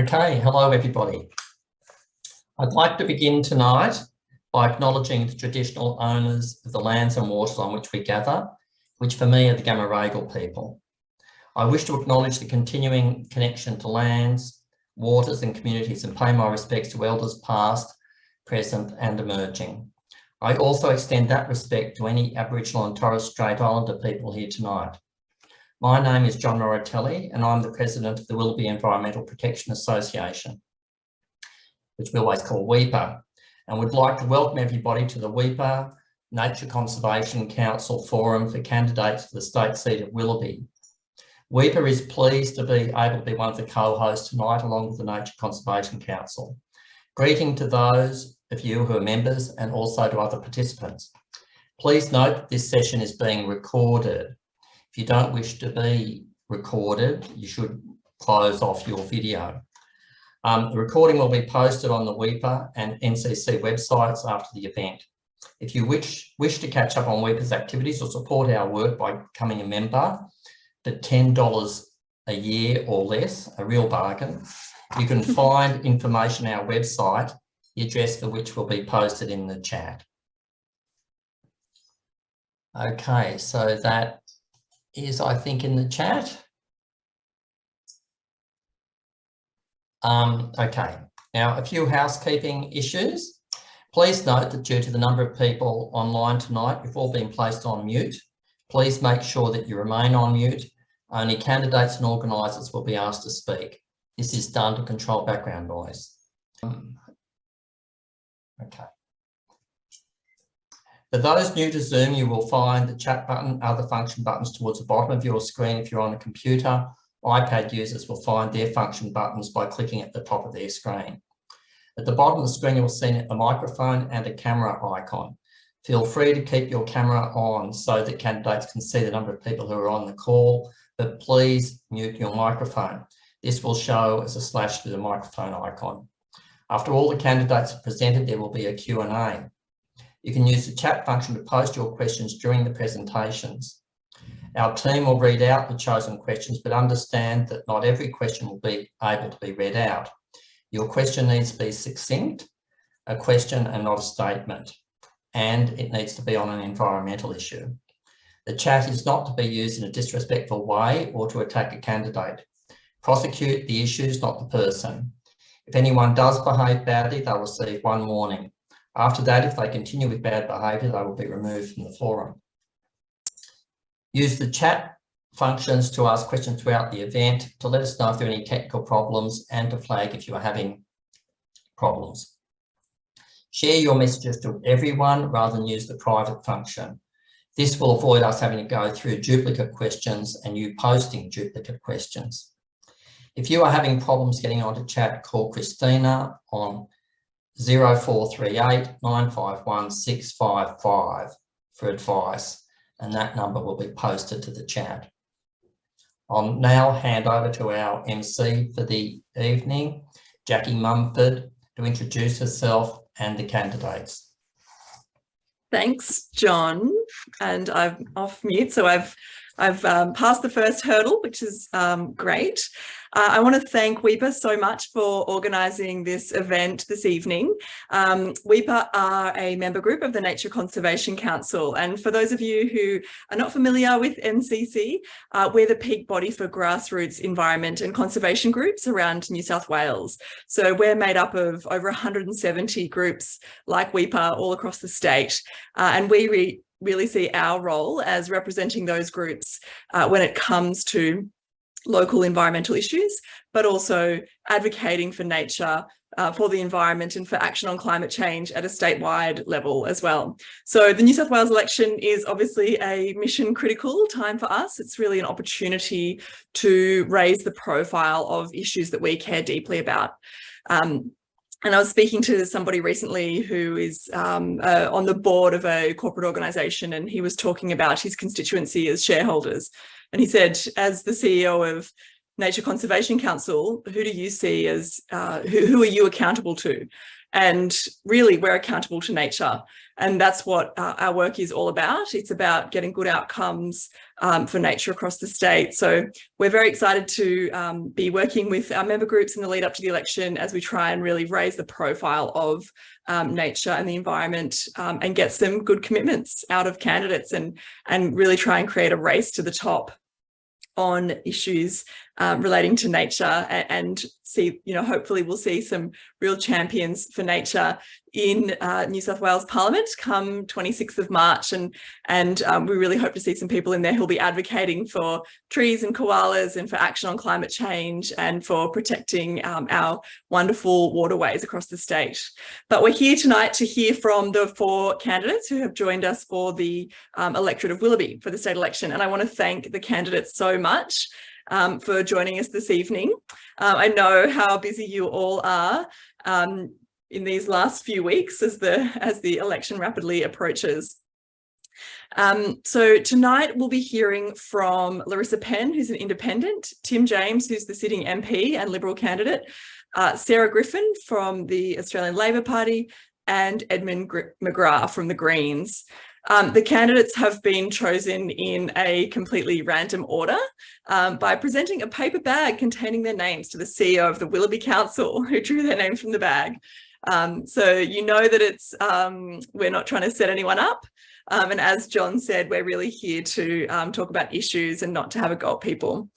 Okay, hello everybody. I'd like to begin tonight by acknowledging the traditional owners of the lands and waters on which we gather, which for me are the Gamaragal people. I wish to acknowledge the continuing connection to lands, waters and communities and pay my respects to elders past, present and emerging. I also extend that respect to any Aboriginal and Torres Strait Islander people here tonight. My name is John Moratelli and I'm the President of the Willoughby Environmental Protection Association, which we always call WEPA, and would like to welcome everybody to the WEPA Nature Conservation Council Forum for candidates for the state seat of Willoughby. WEPA is pleased to be able to be one of the co-hosts tonight along with the Nature Conservation Council. Greeting to those of you who are members and also to other participants. Please note that this session is being recorded. If you don't wish to be recorded, you should close off your video. The recording will be posted on the WEPA and NCC websites after the event. If you wish to catch up on WEPA's activities or support our work by becoming a member for $10 a year or less, a real bargain, you can find information on our website, the address for which will be posted in the chat. Okay, so that is, I think, in the chat. Okay, now a few housekeeping issues. Please note that due to the number of people online tonight, you've all been placed on mute. Please make sure that you remain on mute. Only candidates and organisers will be asked to speak. This is done to control background noise. Okay. For those new to Zoom, you will find the chat button, other function buttons towards the bottom of your screen. If you're on a computer, iPad users will find their function buttons by clicking at the top of their screen. At the bottom of the screen, you'll see a microphone and a camera icon. Feel free to keep your camera on so that candidates can see the number of people who are on the call, but please mute your microphone. This will show as a slash through the microphone icon. After all the candidates are presented, there will be a Q&A. You can use the chat function to post your questions during the presentations. Our team will read out the chosen questions, but understand that not every question will be able to be read out. Your question needs to be succinct, a question and not a statement, and it needs to be on an environmental issue. The chat is not to be used in a disrespectful way or to attack a candidate. Prosecute the issues, not the person. If anyone does behave badly, they'll receive one warning. After that, if they continue with bad behaviour, they will be removed from the forum. Use the chat functions to ask questions throughout the event, to let us know if there are any technical problems and to flag if you are having problems. Share your messages to everyone rather than use the private function. This will avoid us having to go through duplicate questions and you posting duplicate questions. If you are having problems getting onto chat, call Christina on 0438 951 655 for advice, and that number will be posted to the chat. I'll now hand over to our MC for the evening, Jackie Mumford, to introduce herself and the candidates. Thanks, John. And I'm off mute, so I've passed the first hurdle, which is great. I want to thank WEPA so much for organising this event this evening. WEPA are a member group of the Nature Conservation Council, and for those of you who are not familiar with NCC, we're the peak body for grassroots environment and conservation groups around New South Wales. So we're made up of over 170 groups like WEPA all across the state, and we really see our role as representing those groups when it comes to local environmental issues, but also advocating for nature, for the environment and for action on climate change at a statewide level as well. So the New South Wales election is obviously a mission critical time for us. It's really an opportunity to raise the profile of issues that we care deeply about. And I was speaking to somebody recently who is on the board of a corporate organisation, and he was talking about his constituency as shareholders. And he said, as the CEO of Nature Conservation Council, who do you see as, who are you accountable to? And really, we're accountable to nature. And that's what our work is all about. It's about getting good outcomes for nature across the state. So we're very excited to be working with our member groups in the lead up to the election as we try and really raise the profile of nature and the environment and get some good commitments out of candidates and really try and create a race to the top on issues relating to nature and see, hopefully we'll see some real champions for nature in New South Wales Parliament come 26th of March. And we really hope to see some people in there who'll be advocating for trees and koalas and for action on climate change and for protecting our wonderful waterways across the state. But we're here tonight to hear from the 4 candidates who have joined us for the electorate of Willoughby for the state election. And I want to thank the candidates so much for joining us this evening. I know how busy you all are in these last few weeks as the election rapidly approaches. So tonight we'll be hearing from Larissa Penn, who's an independent, Tim James, who's the sitting MP and Liberal candidate, Sarah Griffin from the Australian Labor Party, and Edmund McGrath from the Greens. The candidates have been chosen in a completely random order by presenting a paper bag containing their names to the CEO of the Willoughby Council, who drew their names from the bag. So you know that it's we're not trying to set anyone up. And as John said, we're really here to talk about issues and not to have a go at people.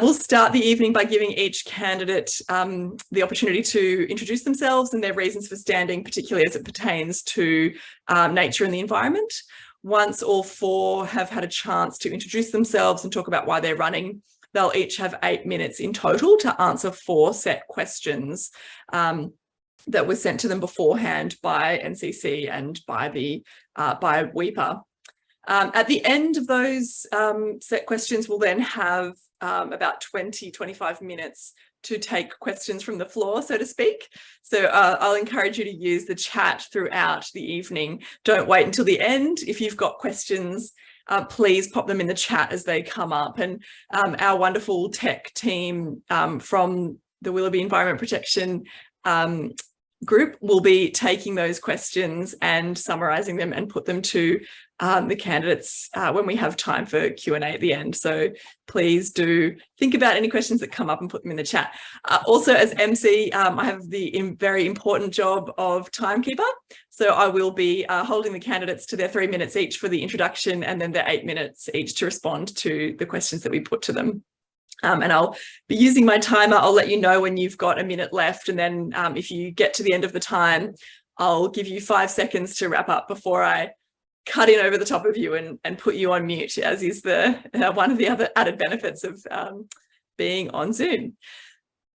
We'll start the evening by giving each candidate the opportunity to introduce themselves and their reasons for standing, particularly as it pertains to nature and the environment. Once all 4 have had a chance to introduce themselves and talk about why they're running, they'll each have 8 minutes in total to answer 4 set questions that were sent to them beforehand by NCC and by WEPA. At the end of those set questions, we'll then have about 20-25 minutes to take questions from the floor, so to speak. So I'll encourage you to use the chat throughout the evening. Don't wait until the end. If you've got questions, please pop them in the chat as they come up. And our wonderful tech team from the Willoughby Environment Protection group will be taking those questions and summarising them and put them to the candidates when we have time for Q&A at the end. So please do think about any questions that come up and put them in the chat. Also, as MC, I have the very important job of timekeeper. So I will be holding the candidates to their 3 minutes each for the introduction and then their 8 minutes each to respond to the questions that we put to them. And I'll be using my timer. I'll let you know when you've got a minute left. And then if you get to the end of the time, I'll give you 5 seconds to wrap up before I cut in over the top of you and put you on mute, as is one of the other added benefits of being on Zoom.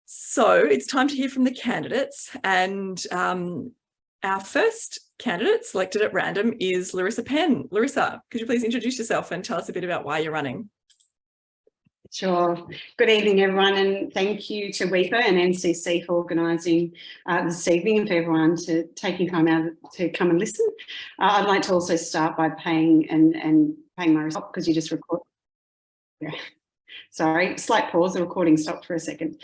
So it's time to hear from the candidates. And our first candidate selected at random is Larissa Penn. Larissa, could you please introduce yourself and tell us a bit about why you're running? Sure. Good evening, everyone, and thank you to WEPA and NCC for organising this evening and for everyone to taking time out to come and listen. I'd like to also start by paying my respect because you just record. Yeah. Sorry, slight pause. The recording stopped for a second.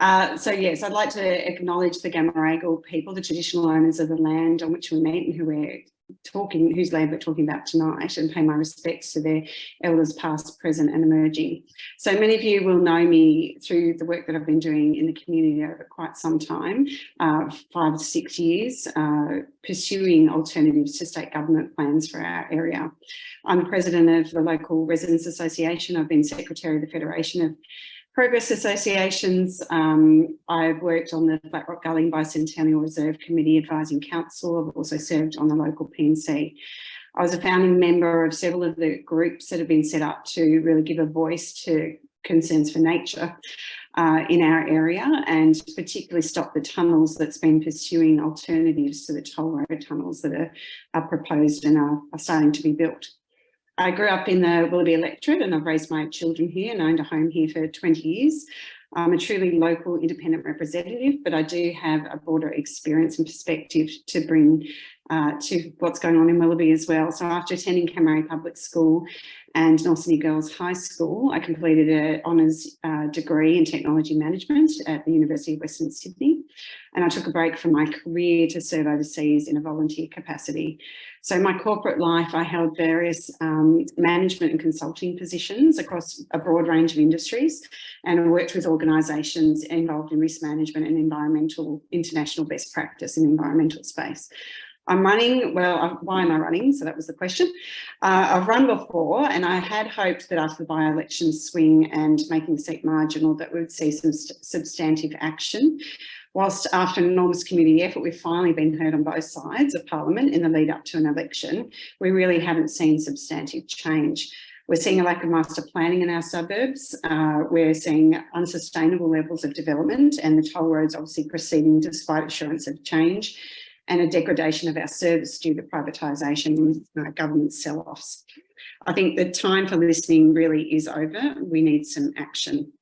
So yes, I'd like to acknowledge the Gamaragal people, the traditional owners of the land on which we meet and whose land we're talking about tonight, and pay my respects to their elders past, present and emerging. So many of you will know me through the work that I've been doing in the community over quite some time, 5 to 6 years, pursuing alternatives to state government plans for our area. I'm president of the local residents association. I've been secretary of the Federation of Progress Associations. I've worked on the Flat Rock Gully Bicentennial Reserve Committee Advising Council. I've also served on the local PNC. I was a founding member of several of the groups that have been set up to really give a voice to concerns for nature in our area, and particularly Stop the Tunnels that's been pursuing alternatives to the toll road tunnels that are proposed and are starting to be built. I grew up in the Willoughby electorate and I've raised my children here and owned a home here for 20 years. I'm a truly local independent representative, but I do have a broader experience and perspective to bring to what's going on in Willoughby as well. So after attending Cammeray Public School and North Sydney Girls High School, I completed an honours degree in technology management at the University of Western Sydney. and I took a break from my career to serve overseas in a volunteer capacity. So in my corporate life, I held various management and consulting positions across a broad range of industries, and I worked with organisations involved in risk management and international best practice in the environmental space. I'm running, well, why am I running? So that was the question. I've run before, and I had hoped that after the by-election swing and making the seat marginal that we would see some substantive action. Whilst after an enormous community effort, we've finally been heard on both sides of Parliament in the lead up to an election, we really haven't seen substantive change. We're seeing a lack of master planning in our suburbs. We're seeing unsustainable levels of development, and the toll roads obviously proceeding despite assurance of change, and a degradation of our service due to privatisation and government sell-offs. I think the time for listening really is over. We need some action,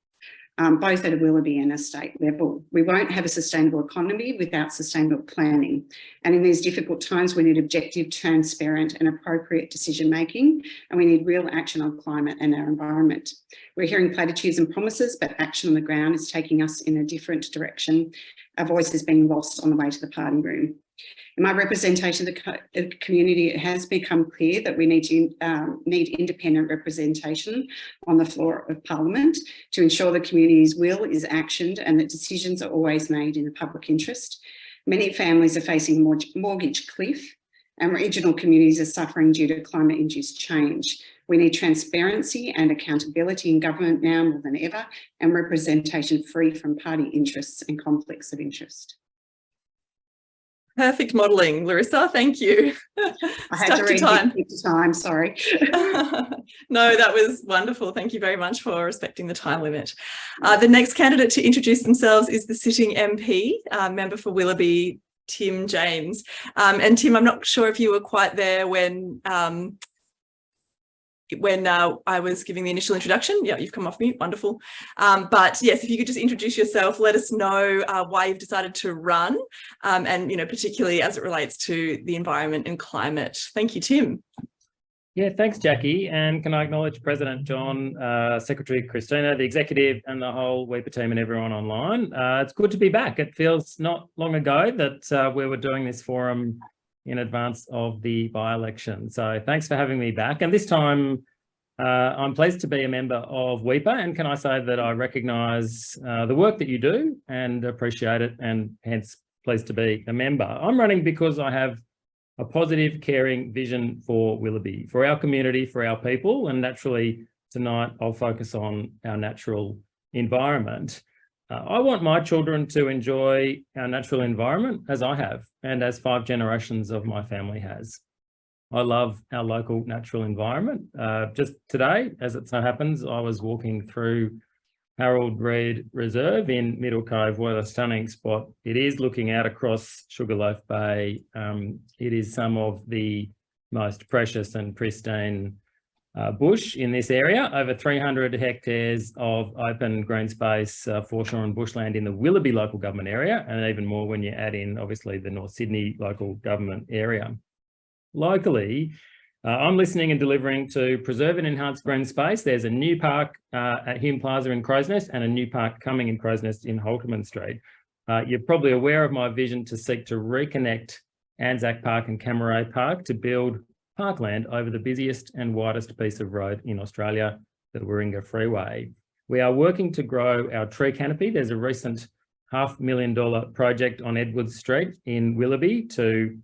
both at a Willoughby and a state level. We won't have a sustainable economy without sustainable planning. And in these difficult times, we need objective, transparent and appropriate decision-making, and we need real action on climate and our environment. We're hearing platitudes and promises, but action on the ground is taking us in a different direction. Our voice is being lost on the way to the party room. In my representation of the community, it has become clear that we need independent representation on the floor of Parliament to ensure the community's will is actioned and that decisions are always made in the public interest. Many families are facing a mortgage cliff, and regional communities are suffering due to climate-induced change. We need transparency and accountability in government now more than ever, and representation free from party interests and conflicts of interest. Perfect modelling, Larissa. Thank you. I had to read the time, sorry. No, that was wonderful. Thank you very much for respecting the time limit. The next candidate to introduce themselves is the sitting MP, member for Willoughby, Tim James. And Tim, I'm not sure if you were quite there when I was giving the initial introduction. Yeah, you've come off mute, wonderful. But yes, if you could just introduce yourself, let us know why you've decided to run, and particularly as it relates to the environment and climate. Thank you, Tim. Yeah, thanks, Jackie. And can I acknowledge President John, Secretary Christina, the executive and the whole WEPA team and everyone online. It's good to be back. It feels not long ago that we were doing this forum in advance of the by-election. So thanks for having me back. And this time, I'm pleased to be a member of WEPA, and can I say that I recognise the work that you do and appreciate it, and hence pleased to be a member. I'm running because I have a positive, caring vision for Willoughby, for our community, for our people, and naturally tonight I'll focus on our natural environment. I want my children to enjoy our natural environment as I have, and as 5 generations of my family has. I love our local natural environment. Just today, as it so happens, I was walking through Harold Reid Reserve in Middle Cove. What a stunning spot. It is looking out across Sugarloaf Bay. It is some of the most precious and pristine bush in this area, over 300 hectares of open green space, foreshore and bushland in the Willoughby local government area, and even more when you add in, obviously, the North Sydney local government area. Locally, I'm listening and delivering to preserve and enhance green space. There's a new park at Hume Plaza in Crows Nest and a new park coming in Crows Nest in Halterman Street. You're probably aware of my vision to seek to reconnect Anzac Park and Camaray Park to build parkland over the busiest and widest piece of road in Australia, the Warringah Freeway. We are working to grow our tree canopy. There's a recent $500,000 project on Edwards Street in Willoughby to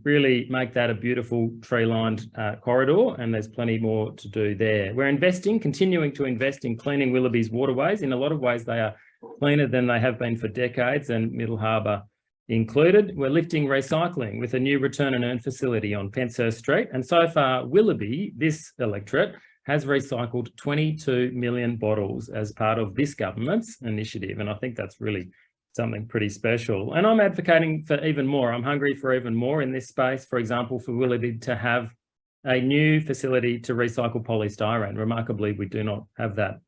really make that a beautiful tree-lined corridor, and there's plenty more to do there. We're continuing to invest in cleaning Willoughby's waterways. In a lot of ways, they are cleaner than they have been for decades, and Middle Harbour included. We're lifting recycling with a new return and earn facility on Penshurst Street. And so far, Willoughby, this electorate, has recycled 22 million bottles as part of this government's initiative. And I think that's really something pretty special. And I'm advocating for even more. I'm hungry for even more in this space. For example, for Willoughby to have a new facility to recycle polystyrene. Remarkably, we do not have that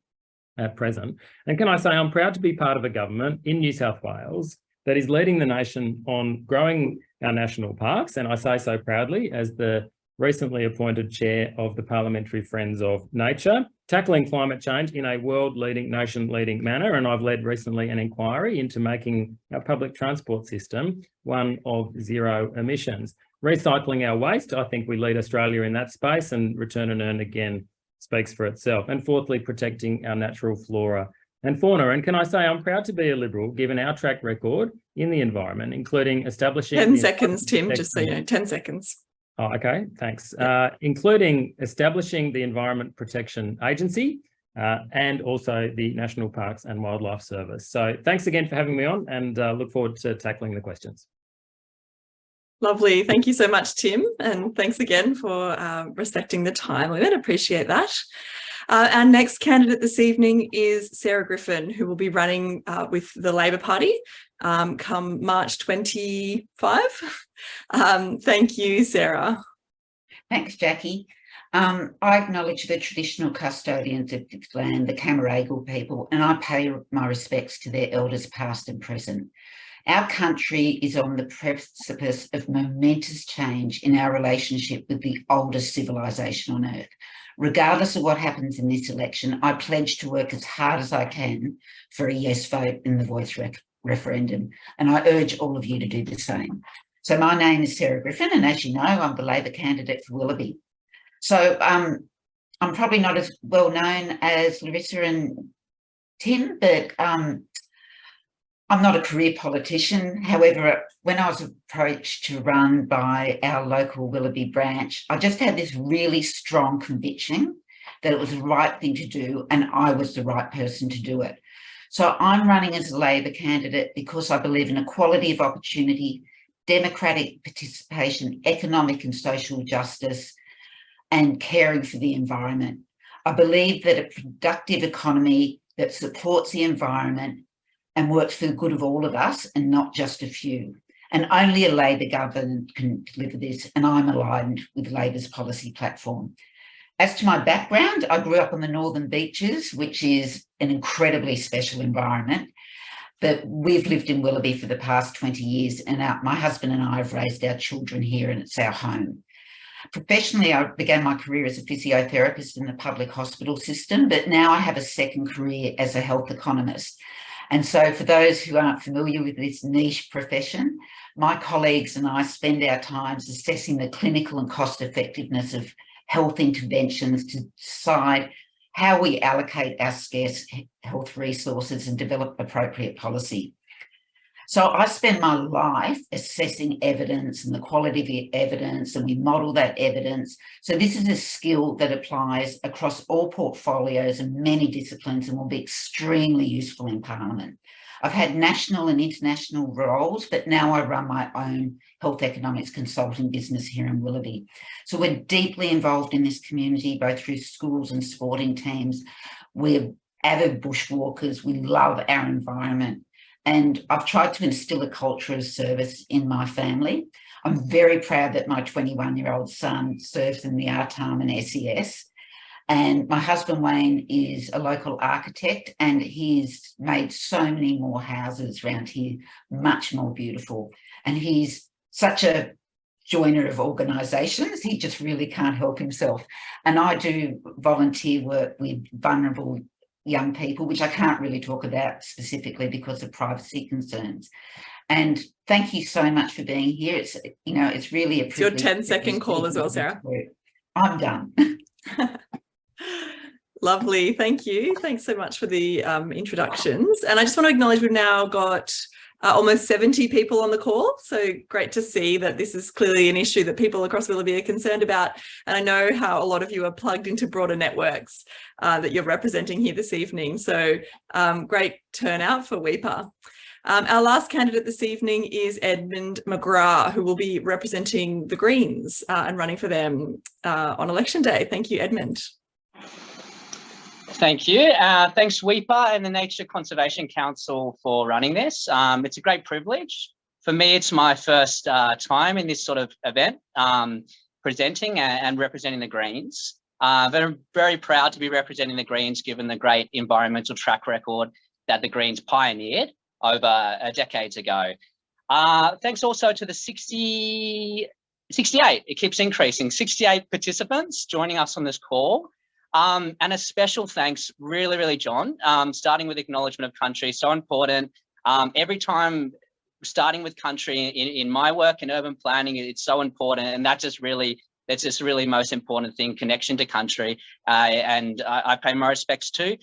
at present. And can I say, I'm proud to be part of a government in New South Wales that is leading the nation on growing our national parks. And I say so proudly as the recently appointed chair of the Parliamentary Friends of Nature. tackling climate change in a world-leading, nation-leading manner. And I've led recently an inquiry into making our public transport system one of zero emissions. Recycling our waste, I think we lead Australia in that space, and return and earn again speaks for itself. And fourthly, protecting our natural flora and fauna. And can I say I'm proud to be a Liberal, given our track record in the environment, including establishing— 10 seconds, Tim, just so you know, 10 seconds. Oh, okay, thanks. Including establishing the Environment Protection Agency and also the National Parks and Wildlife Service. So thanks again for having me on, and look forward to tackling the questions. Lovely. Thank you so much, Tim. And thanks again for respecting the time limit. Appreciate that. Our next candidate this evening is Sarah Griffin, who will be running with the Labor Party come March 25. Thank you, Sarah. Thanks, Jackie. I acknowledge the traditional custodians of this land, the Camaragal people, and I pay my respects to their elders past and present. Our country is on the precipice of momentous change in our relationship with the oldest civilisation on earth. Regardless of what happens in this election, I pledge to work as hard as I can for a yes vote in the Voice referendum, and I urge all of you to do the same. So my name is Sarah Griffin, and as you know, I'm the Labor candidate for Willoughby. So I'm probably not as well known as Larissa and Tim, but I'm not a career politician. However, when I was approached to run by our local Willoughby branch, I just had this really strong conviction that it was the right thing to do and I was the right person to do it. So I'm running as a Labor candidate because I believe in equality of opportunity, democratic participation, economic and social justice, and caring for the environment. I believe that a productive economy that supports the environment and works for the good of all of us and not just a few. And only a Labor government can deliver this, and I'm aligned with Labor's policy platform. As to my background, I grew up on the Northern Beaches, which is an incredibly special environment. But we've lived in Willoughby for the past 20 years, and my husband and I have raised our children here, and it's our home. Professionally, I began my career as a physiotherapist in the public hospital system, but now I have a second career as a health economist. And so for those who aren't familiar with this niche profession, my colleagues and I spend our times assessing the clinical and cost effectiveness of health interventions to decide how we allocate our scarce health resources and develop appropriate policy. So I spend my life assessing evidence and the quality of the evidence, and we model that evidence. So this is a skill that applies across all portfolios and many disciplines and will be extremely useful in Parliament. I've had national and international roles, but now I run my own health economics consulting business here in Willoughby. So we're deeply involved in this community, both through schools and sporting teams. We're avid bushwalkers. We love our environment. And I've tried to instill a culture of service in my family. I'm very proud that my 21-year-old son serves in the RTAM and SES. And my husband, Wayne, is a local architect, and he's made so many more houses around here, much more beautiful. And he's such a joiner of organisations, he just really can't help himself. And I do volunteer work with vulnerable young people, which I can't really talk about specifically because of privacy concerns. And thank you so much for being here. It's, you know, it's really a privilege. It's your 10-second call as well, Sarah. I'm done. Lovely. Thank you. Thanks so much for the introductions. And I just want to acknowledge we've now got almost 70 people on the call. So great to see that this is clearly an issue that people across Willoughby are concerned about. And I know how a lot of you are plugged into broader networks that you're representing here this evening. So great turnout for WEPA. Our last candidate this evening is Edmund McGrath, who will be representing the Greens and running for them on election day. Thank you, Edmund. Thank you. Thanks, WEPA and the Nature Conservation Council for running this. It's a great privilege. For me, it's my first time in this sort of event, presenting and representing the Greens. But I'm very proud to be representing the Greens, given the great environmental track record that the Greens pioneered over decades ago. Thanks also to the 68, it keeps increasing, 68 participants joining us on this call. And a special thanks, really, John, starting with acknowledgement of country, so important. Every time starting with country in my work in urban planning, it's so important. And that's just really most important thing, connection to country. And I pay my respects to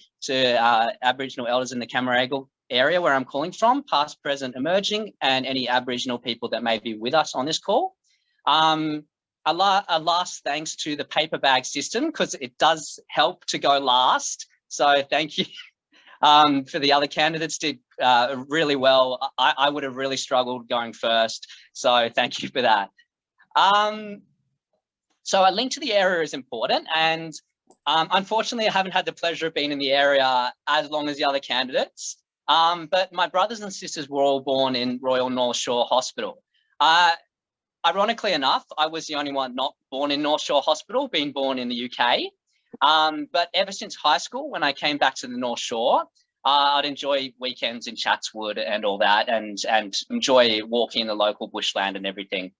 Aboriginal elders in the Camaragal area where I'm calling from, past, present, emerging, and any Aboriginal people that may be with us on this call. A last thanks to the paper bag system, because it does help to go last. So thank you. For the other candidates did really well. I would have really struggled going first. So thank you for that. So a link to the area is important. And unfortunately, I haven't had the pleasure of being in the area as long as the other candidates. But my brothers and sisters were all born in Royal North Shore Hospital. Ironically enough, I was the only one not born in North Shore Hospital, being born in the UK. But ever since high school, when I came back to the North Shore, I'd enjoy weekends in Chatswood and all that, and enjoy walking in the local bushland and everything.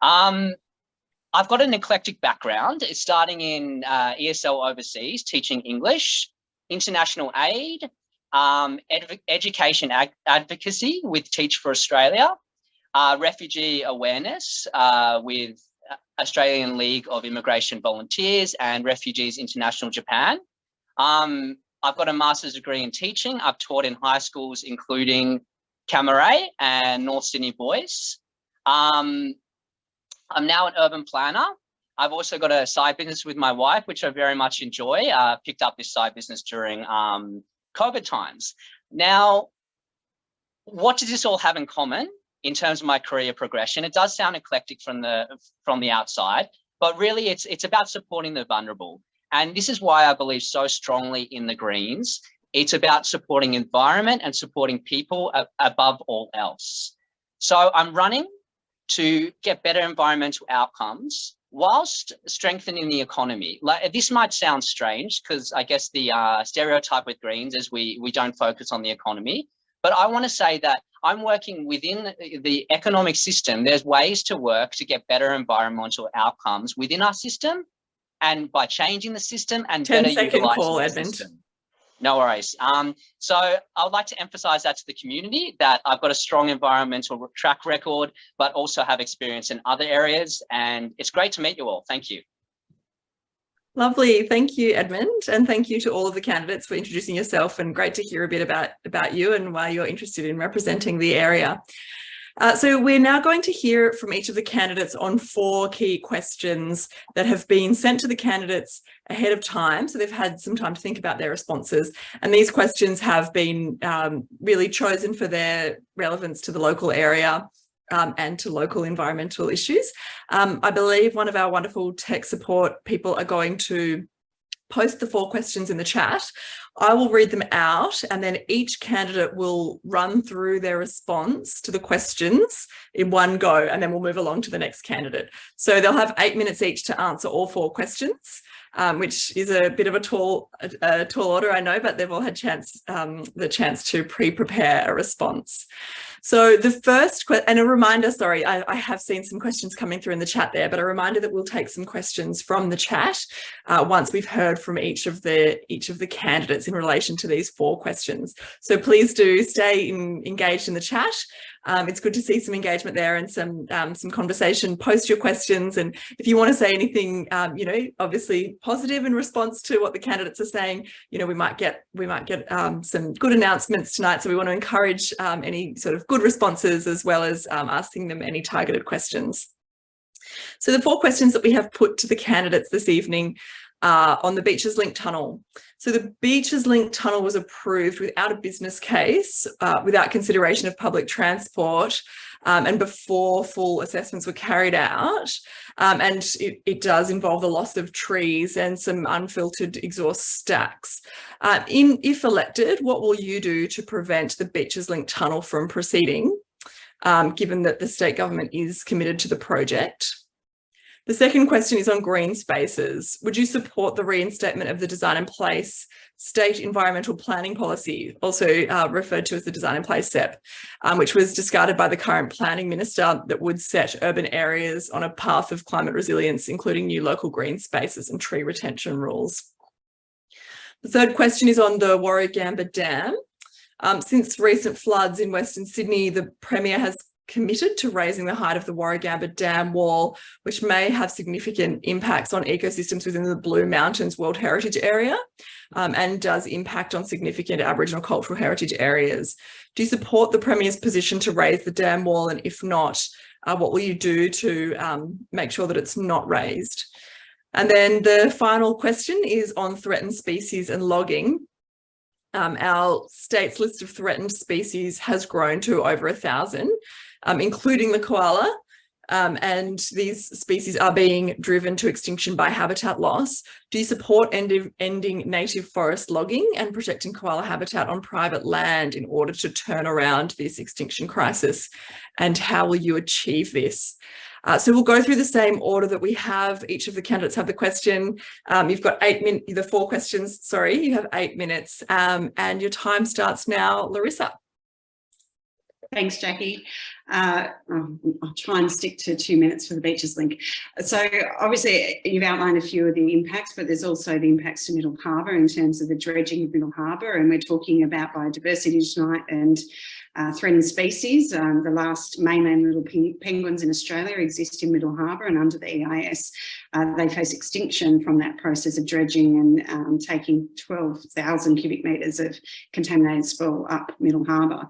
I've got an eclectic background, starting in ESL overseas, teaching English, international aid, education advocacy with Teach for Australia, refugee awareness with Australian League of Immigration Volunteers and Refugees International Japan. I've got a master's degree in teaching. I've taught in high schools, including Camaray and North Sydney Boys. I'm now an urban planner. I've also got a side business with my wife, which I very much enjoy. Picked up this side business during COVID times. Now, what does this all have in common in terms of my career progression? It does sound eclectic from the outside, but really it's about supporting the vulnerable. And this is why I believe so strongly in the Greens. It's about supporting environment and supporting people above all else. So I'm running to get better environmental outcomes whilst strengthening the economy. Like, this might sound strange, because I guess the stereotype with Greens is we don't focus on the economy. But I want to say that I'm working within the economic system. There's ways to work to get better environmental outcomes within our system, and by changing the system and better utilising the system. No worries. So I would like to emphasise that to the community, that I've got a strong environmental track record, but also have experience in other areas. And it's great to meet you all. Thank you. Lovely. Thank you, Edmund. And thank you to all of the candidates for introducing yourself, and great to hear a bit about you and why you're interested in representing the area. So we're now going to hear from each of the candidates on 4 key questions that have been sent to the candidates ahead of time. So they've had some time to think about their responses. And these questions have been really chosen for their relevance to the local area and to local environmental issues. I believe one of our wonderful tech support people are going to post the 4 questions in the chat. I will read them out, and then each candidate will run through their response to the questions in one go, and then we'll move along to the next candidate. So they'll have 8 minutes each to answer all 4 questions, which is a bit of a tall order, I know, but they've all had the chance to pre-prepare a response. So the first question, and a reminder, sorry, I have seen some questions coming through in the chat there, but a reminder that we'll take some questions from the chat once we've heard from each of the candidates in relation to these 4 questions. So please do stay engaged in the chat. It's good to see some engagement there and some conversation. Post your questions, and if you want to say anything, obviously positive in response to what the candidates are saying, we might get some good announcements tonight. So we want to encourage any sort of good responses, as well as asking them any targeted questions. So the 4 questions that we have put to the candidates this evening on the Beaches Link Tunnel. So the Beaches Link Tunnel was approved without a business case, without consideration of public transport, and before full assessments were carried out. And it does involve the loss of trees and some unfiltered exhaust stacks. If elected, what will you do to prevent the Beaches Link Tunnel from proceeding, given that the state government is committed to the project? The second question is on green spaces. Would you support the reinstatement of the Design in Place State Environmental Planning Policy, also referred to as the Design in Place SEP, which was discarded by the current planning minister, that would set urban areas on a path of climate resilience, including new local green spaces and tree retention rules? The third question is on the Warragamba Dam. Since recent floods in Western Sydney, the Premier has committed to raising the height of the Warragamba Dam wall, which may have significant impacts on ecosystems within the Blue Mountains World Heritage Area, and does impact on significant Aboriginal cultural heritage areas. Do you support the Premier's position to raise the dam wall? And if not, what will you do to make sure that it's not raised? And then the final question is on threatened species and logging. Our state's list of threatened species has grown to over 1,000, including the koala. And these species are being driven to extinction by habitat loss. Do you support ending native forest logging and protecting koala habitat on private land in order to turn around this extinction crisis? And how will you achieve this? So we'll go through the same order that we have. Each of the candidates have the question. You've got 8 minutes, the 4 questions, sorry, you have 8 minutes, and your time starts now, Larissa. Thanks, Jackie. I'll try and stick to 2 minutes for the beaches link. So obviously you've outlined a few of the impacts, but there's also the impacts to Middle Harbour in terms of the dredging of Middle Harbour, and we're talking about biodiversity tonight and threatened species. The last mainland little penguins in Australia exist in Middle Harbour, and under the EIS they face extinction from that process of dredging and taking 12,000 cubic metres of contaminated spoil up Middle Harbour.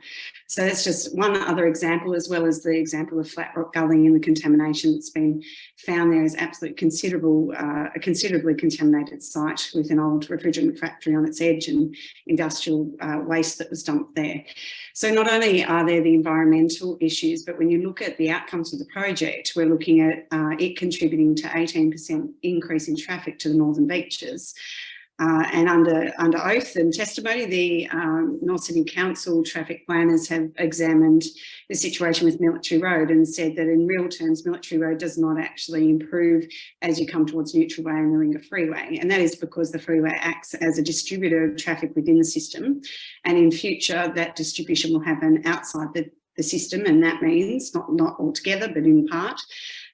So that's just one other example, as well as the example of flat rock gulling and the contamination that's been found there is absolutely considerable, a considerably contaminated site with an old refrigerant factory on its edge and industrial waste that was dumped there. So not only are there the environmental issues, but when you look at the outcomes of the project, we're looking at it contributing to 18% increase in traffic to the northern beaches. And under oath and testimony, the North Sydney Council traffic planners have examined the situation with Military Road and said that in real terms, Military Road does not actually improve as you come towards Neutral Way and the Warringah Freeway. And that is because the freeway acts as a distributor of traffic within the system. And in future, that distribution will happen outside the system. And that means not altogether, but in part.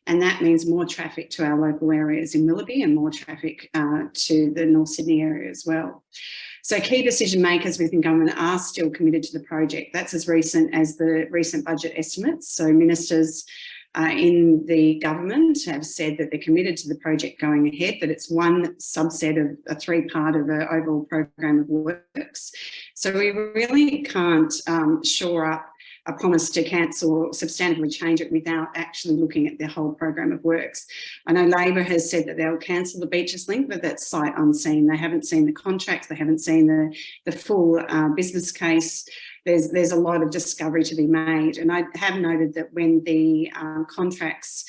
And that means more traffic to our local areas in Willoughby and more traffic to the North Sydney area as well. So key decision makers within government are still committed to the project. That's as recent as the recent budget estimates. So ministers in the government have said that they're committed to the project going ahead, but it's one subset of a 3-part of an overall program of works. So we really can't shore up a promise to cancel or substantively change it without actually looking at the whole program of works. I know Labor has said that they'll cancel the beaches link, but that's sight unseen. They haven't seen the contracts, they haven't seen the full business case. There's a lot of discovery to be made. And I have noted that when the contracts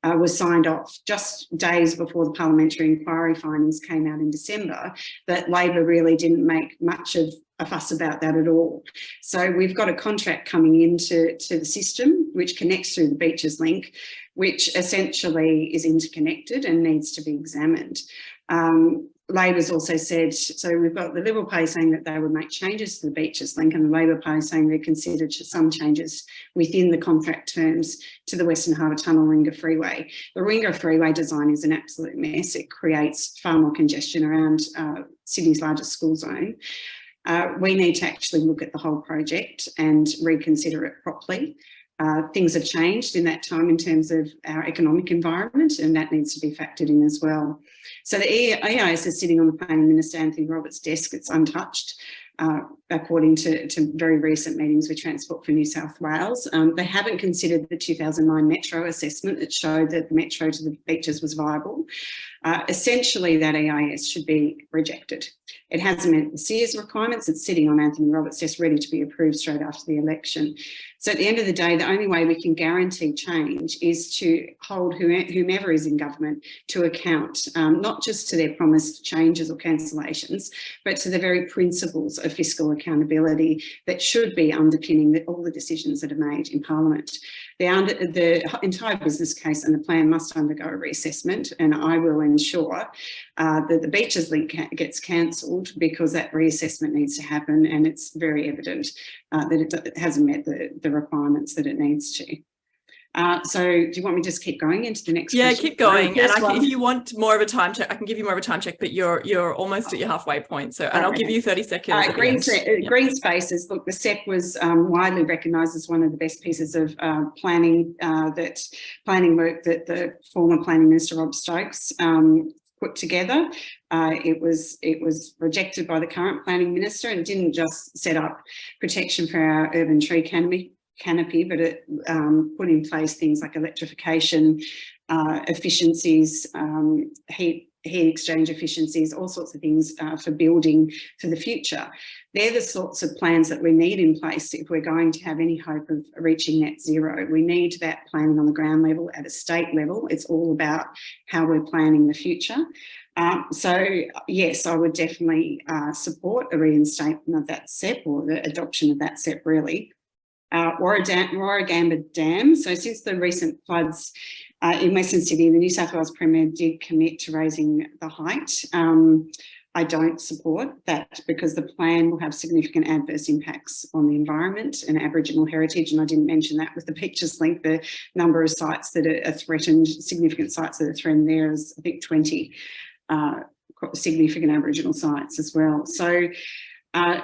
was signed off just days before the parliamentary inquiry findings came out in December, that Labor really didn't make much of a fuss about that at all. So we've got a contract coming into the system which connects through the beaches link, which essentially is interconnected and needs to be examined. Labor's also said, so we've got the Liberal Party saying that they would make changes to the beaches link, and the Labor Party saying they considered some changes within the contract terms to the Western Harbour Tunnel Warringah Freeway. The Warringah Freeway design is an absolute mess. It creates far more congestion around Sydney's largest school zone. We need to actually look at the whole project and reconsider it properly. Things have changed in that time in terms of our economic environment, and that needs to be factored in as well. So the EIS is sitting on the Planning Minister Anthony Roberts' desk. It's untouched, according to very recent meetings with Transport for New South Wales. They haven't considered the 2009 Metro assessment that showed that the Metro to the beaches was viable. Essentially, that EIS should be rejected. It hasn't met the Sears requirements. It's sitting on Anthony Roberts' desk ready to be approved straight after the election. So at the end of the day, the only way we can guarantee change is to hold whomever is in government to account, not just to their promised changes or cancellations, but to the very principles of fiscal accountability that should be underpinning all the decisions that are made in Parliament. The entire business case and the plan must undergo a reassessment, and I will ensure that the beaches link gets cancelled, because that reassessment needs to happen, and it's very evident that it hasn't met the requirements that it needs to. So do you want me to just keep going into the next Yeah, question? keep going. And First if you want more of a time check, I can give you more of a time check, but you're almost at your halfway point. So, and I'll give you 30 seconds. at the end. Green spaces. Look, the SEP was widely recognised as one of the best pieces of planning work that the former Planning Minister Rob Stokes put together. It was rejected by the current Planning Minister, and it didn't just set up protection for our urban tree canopy, but it put in place things like electrification, efficiencies, heat exchange efficiencies, all sorts of things for building for the future. They're the sorts of plans that we need in place if we're going to have any hope of reaching net zero. We need that planning on the ground level at a state level. It's all about how we're planning the future. So yes, I would definitely support a reinstatement of that SEP, or the adoption of that SEP really. Warragamba Dam. So since the recent floods in Western Sydney, the New South Wales Premier did commit to raising the height. I don't support that because the plan will have significant adverse impacts on the environment and Aboriginal heritage. And I didn't mention that with the Beaches Link, the number of sites that are threatened, significant sites that are threatened there is, I think, 20 significant Aboriginal sites as well. So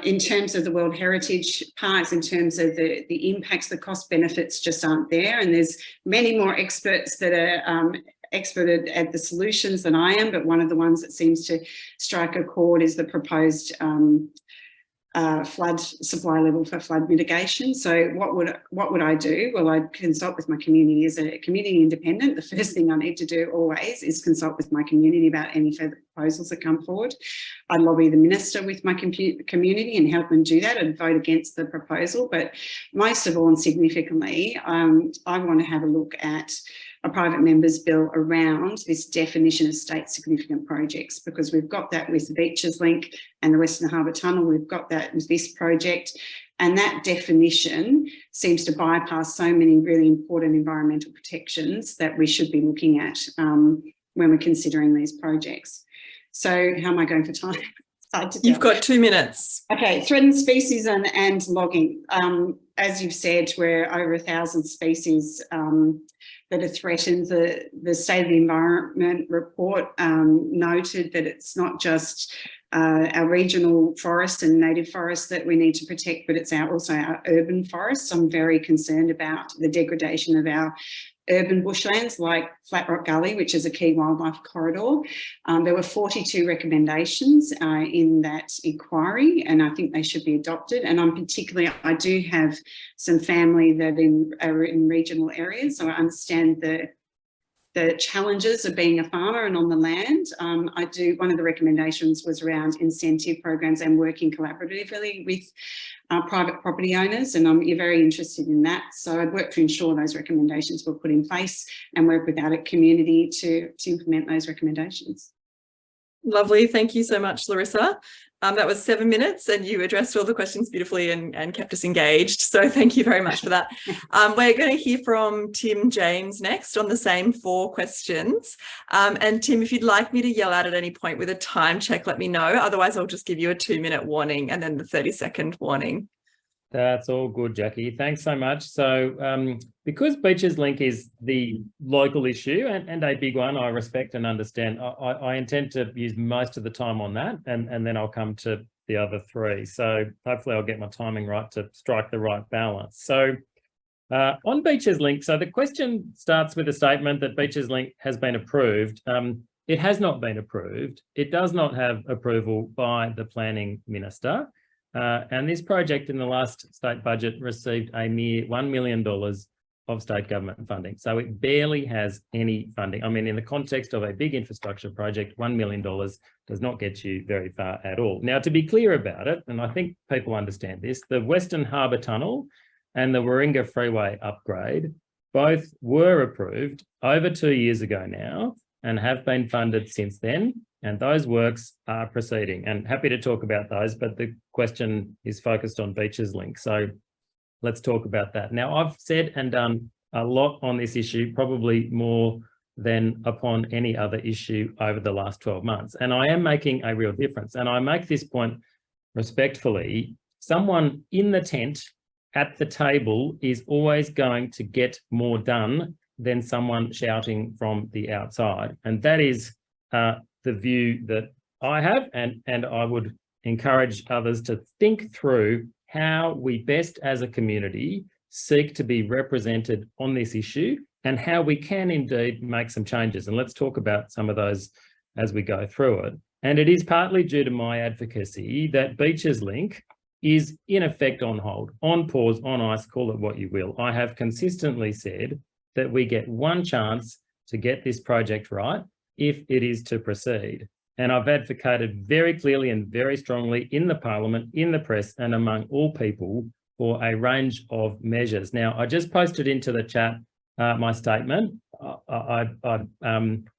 in terms of the World Heritage Parks, in terms of the impacts, the cost benefits just aren't there. And there's many more experts that are expert at the solutions than I am, but one of the ones that seems to strike a chord is the proposed flood supply level for flood mitigation. So what would I do? Well, I'd consult with my community. As a community independent, the first thing I need to do always is consult with my community about any further proposals that come forward. I'd lobby the minister with my community and help them do that. I'd vote against the proposal, but most of all and significantly, I want to have a look at a private members bill around this definition of state significant projects, because we've got that with the Beaches Link and the Western Harbour Tunnel, we've got that with this project, and that definition seems to bypass so many really important environmental protections that we should be looking at when we're considering these projects. So how am I going for time? You've got 2 minutes. Okay, threatened species and logging. As you've said, we're over 1,000 species that are threatened. The State of the Environment report noted that it's not just our regional forests and native forests that we need to protect, but it's also our urban forests. I'm very concerned about the degradation of our urban bushlands like Flat Rock Gully, which is a key wildlife corridor. There were 42 recommendations in that inquiry, and I think they should be adopted. And I do have some family that are in regional areas, so I understand the challenges of being a farmer and on the land. One of the recommendations was around incentive programs and working collaboratively with private property owners, and you're very interested in that. So I'd work to ensure those recommendations were put in place and work with our community to implement those recommendations. Lovely. Thank you so much, Larissa. That was 7 minutes and you addressed all the questions beautifully and kept us engaged. So thank you very much for that. We're going to hear from Tim James next on the same 4 questions. And Tim, if you'd like me to yell out at any point with a time check, let me know. Otherwise, I'll just give you a 2-minute warning and then the 30-second warning. That's all good, Jackie. Thanks so much. So because Beaches Link is the local issue and a big one, I respect and understand, I intend to use most of the time on that and then I'll come to the other 3. So hopefully I'll get my timing right to strike the right balance. So on Beaches Link, so the question starts with a statement that Beaches Link has been approved. It has not been approved. It does not have approval by the Planning Minister. And this project in the last state budget received a mere $1 million of state government funding. So it barely has any funding. I mean, in the context of a big infrastructure project, $1 million does not get you very far at all. Now, to be clear about it, and I think people understand this, the Western Harbour Tunnel and the Warringah Freeway upgrade both were approved over 2 years ago now and have been funded since then. And those works are proceeding, and happy to talk about those, but the question is focused on Beaches Link. So let's talk about that. Now, I've said and done a lot on this issue, probably more than upon any other issue over the last 12 months. And I am making a real difference. And I make this point respectfully. Someone in the tent at the table is always going to get more done than someone shouting from the outside. And that is the view that I have, and I would encourage others to think through how we best as a community seek to be represented on this issue and how we can indeed make some changes. And let's talk about some of those as we go through it. And it is partly due to my advocacy that Beaches Link is in effect on hold, on pause, on ice, call it what you will. I have consistently said that we get one chance to get this project right if it is to proceed. And I've advocated very clearly and very strongly in the Parliament, in the press, and among all people for a range of measures. Now, I just posted into the chat my statement. I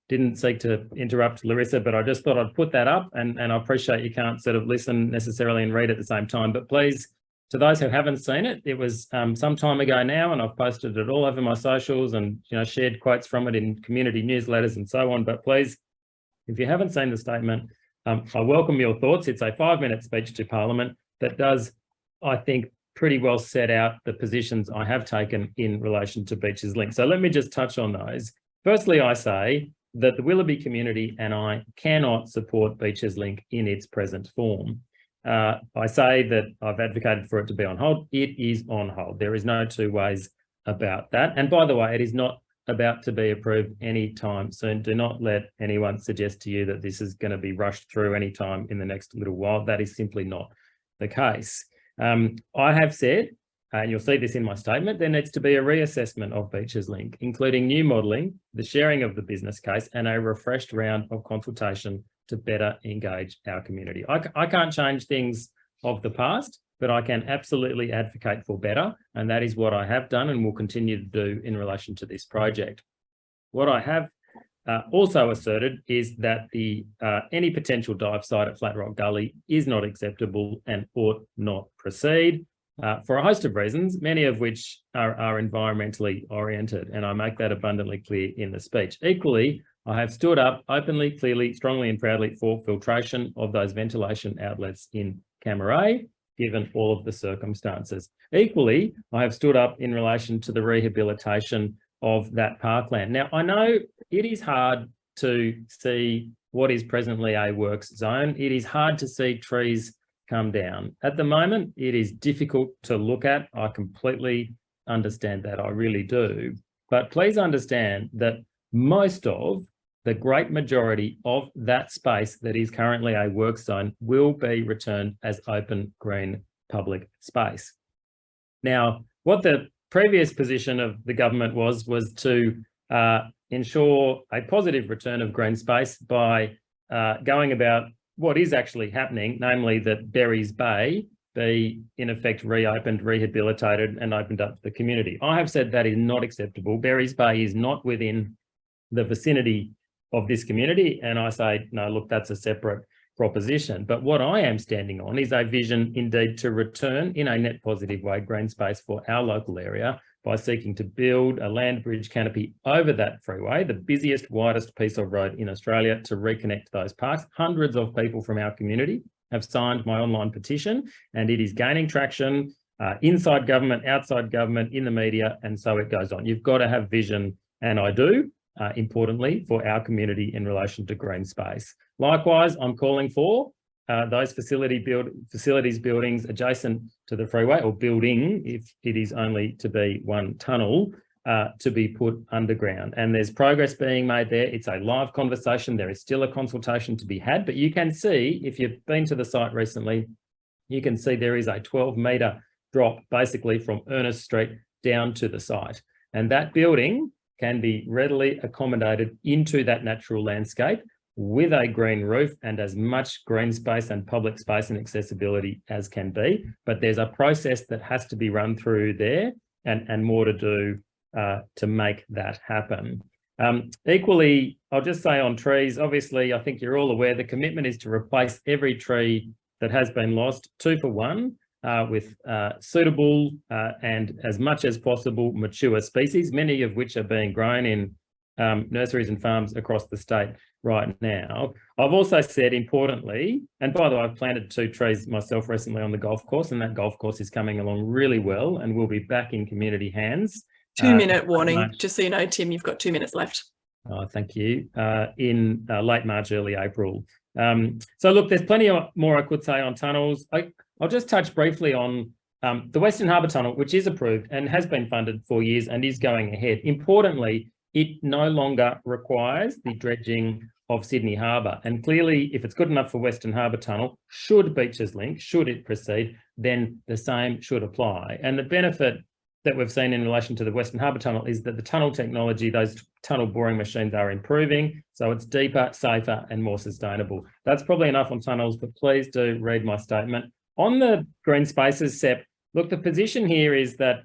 didn't seek to interrupt Larissa, but I just thought I'd put that up, and I appreciate you can't sort of listen necessarily and read at the same time, but please, to those who haven't seen it, it was some time ago now, and I've posted it all over my socials and shared quotes from it in community newsletters and so on. But please, if you haven't seen the statement, I welcome your thoughts. It's a 5-minute speech to Parliament that does, I think, pretty well set out the positions I have taken in relation to Beaches Link. So let me just touch on those. Firstly, I say that the Willoughby community and I cannot support Beaches Link in its present form. I say that I've advocated for it to be on hold. It is on hold. There is no two ways about that. And by the way, it is not about to be approved anytime soon. Do not let anyone suggest to you that this is going to be rushed through anytime in the next little while. That is simply not the case. I have said, and you'll see this in my statement, there needs to be a reassessment of Beaches Link, including new modelling, the sharing of the business case, and a refreshed round of consultation to better engage our community. I can't change things of the past, but I can absolutely advocate for better, and that is what I have done and will continue to do in relation to this project. What I have also asserted is that any potential dive site at Flat Rock Gully is not acceptable and ought not proceed for a host of reasons, many of which are environmentally oriented, and I make that abundantly clear in the speech. Equally, I have stood up openly, clearly, strongly and proudly for filtration of those ventilation outlets in Camaray, given all of the circumstances. Equally, I have stood up in relation to the rehabilitation of that parkland. Now, I know it is hard to see what is presently a works zone. It is hard to see trees come down. At the moment, it is difficult to look at. I completely understand that, I really do. But please understand that most of the great majority of that space that is currently a work zone will be returned as open green public space. Now, what the previous position of the government was to ensure a positive return of green space by going about what is actually happening, namely that Berries Bay be in effect reopened, rehabilitated and opened up to the community. I have said that is not acceptable. Berries Bay is not within the vicinity of this community, and I say, no, look, that's a separate proposition. But what I am standing on is a vision indeed to return in a net positive way green space for our local area by seeking to build a land bridge canopy over that freeway, the busiest, widest piece of road in Australia, to reconnect those parks. Hundreds of people from our community have signed my online petition, and it is gaining traction inside government, outside government, in the media, and so it goes on. You've got to have vision, and I do. Importantly, for our community in relation to green space. Likewise, I'm calling for those facilities buildings adjacent to the freeway, or building if it is only to be one tunnel, to be put underground. And there's progress being made there. It's a live conversation. There is still a consultation to be had, but you can see, if you've been to the site recently, you can see there is a 12-metre drop basically from Ernest Street down to the site. And that building can be readily accommodated into that natural landscape with a green roof and as much green space and public space and accessibility as can be. But there's a process that has to be run through there and more to do to make that happen. Equally, I'll just say on trees, obviously, I think you're all aware the commitment is to replace every tree that has been lost 2 for 1. With suitable and as much as possible mature species, many of which are being grown in nurseries and farms across the state right now. I've also said, importantly, and by the way, I've planted 2 trees myself recently on the golf course, and that golf course is coming along really well and will be back in community hands. 2-minute warning, just so you know, Tim, you've got 2 minutes left. Oh, thank you. In late March, early April. So look, there's plenty more I could say on tunnels. I'll just touch briefly on the Western Harbour Tunnel, which is approved and has been funded for years and is going ahead. Importantly, it no longer requires the dredging of Sydney Harbour. And clearly, if it's good enough for Western Harbour Tunnel, should Beaches Link, should it proceed, then the same should apply. And the benefit that we've seen in relation to the Western Harbour Tunnel is that the tunnel technology, those tunnel boring machines are improving, so it's deeper, safer and more sustainable. That's probably enough on tunnels, but please do read my statement. On the green spaces, SEP, look, the position here is that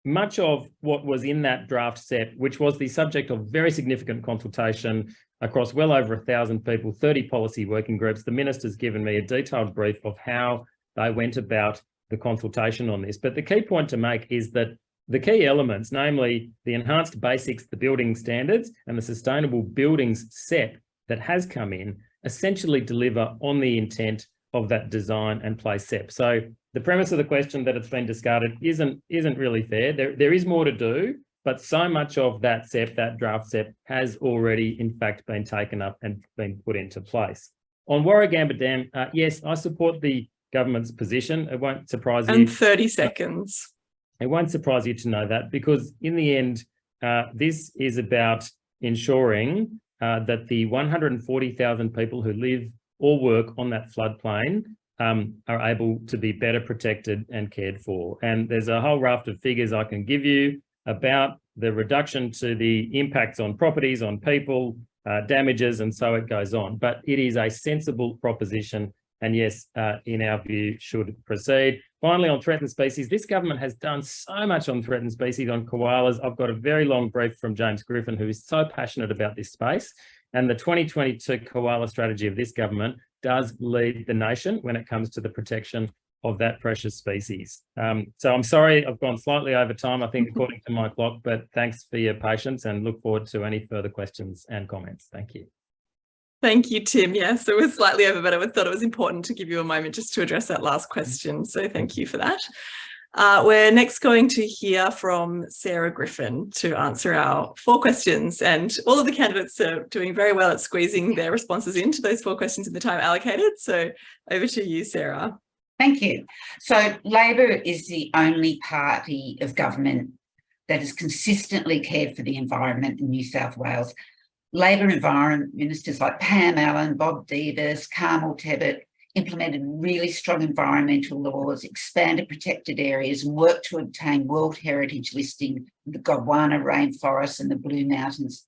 much of what was in that draft SEP, which was the subject of very significant consultation across well over 1,000 people, 30 policy working groups, the minister's given me a detailed brief of how they went about the consultation on this. But the key point to make is that the key elements, namely the enhanced basics, the building standards and the sustainable buildings SEP that has come in, essentially deliver on the intent of that design and place SEP. So the premise of the question that it's been discarded isn't really fair. There is more to do, but so much of that SEP, that draft SEP, has already in fact been taken up and been put into place. On Warragamba Dam, yes, I support the government's position. It won't surprise you. And 30 seconds. It won't surprise you to know that, because in the end, this is about ensuring that the 140,000 people who live or work on that floodplain are able to be better protected and cared for. And there's a whole raft of figures I can give you about the reduction to the impacts on properties, on people, damages, and so it goes on. But it is a sensible proposition, and yes, in our view, should proceed. Finally, on threatened species, this government has done so much on threatened species, on koalas. I've got a very long brief from James Griffin, who is so passionate about this space. And the 2022 koala strategy of this government does lead the nation when it comes to the protection of that precious species. So I'm sorry, I've gone slightly over time, I think, according to my clock, but thanks for your patience and look forward to any further questions and comments. Thank you. Thank you, Tim. Yes, it was slightly over, but I thought it was important to give you a moment just to address that last question. So thank you for that. We're next going to hear from Sarah Griffin to answer our 4 questions, and all of the candidates are doing very well at squeezing their responses into those 4 questions in the time allocated. So over to you, Sarah. Thank you. So Labor is the only party of government that has consistently cared for the environment in New South Wales. Labor environment ministers like Pam Allen, Bob Davis, Carmel Tebbit implemented really strong environmental laws, expanded protected areas, and worked to obtain World Heritage listing of the Gondwana rainforest and the Blue Mountains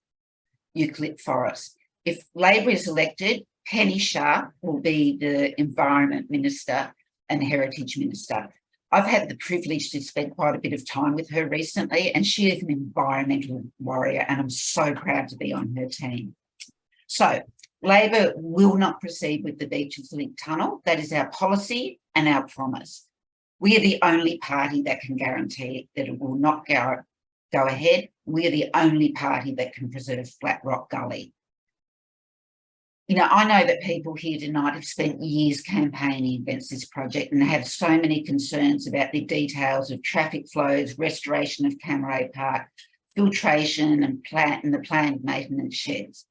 eucalypt forest. If Labor is elected, Penny Sharp will be the Environment Minister and Heritage Minister. I've had the privilege to spend quite a bit of time with her recently, and she is an environmental warrior, and I'm so proud to be on her team. So Labor will not proceed with the Beaches Link Tunnel. That is our policy and our promise. We are the only party that can guarantee that it will not go ahead. We are the only party that can preserve Flat Rock Gully. You know, I know that people here tonight have spent years campaigning against this project and have so many concerns about the details of traffic flows, restoration of Camaray Park, filtration and the planned maintenance sheds.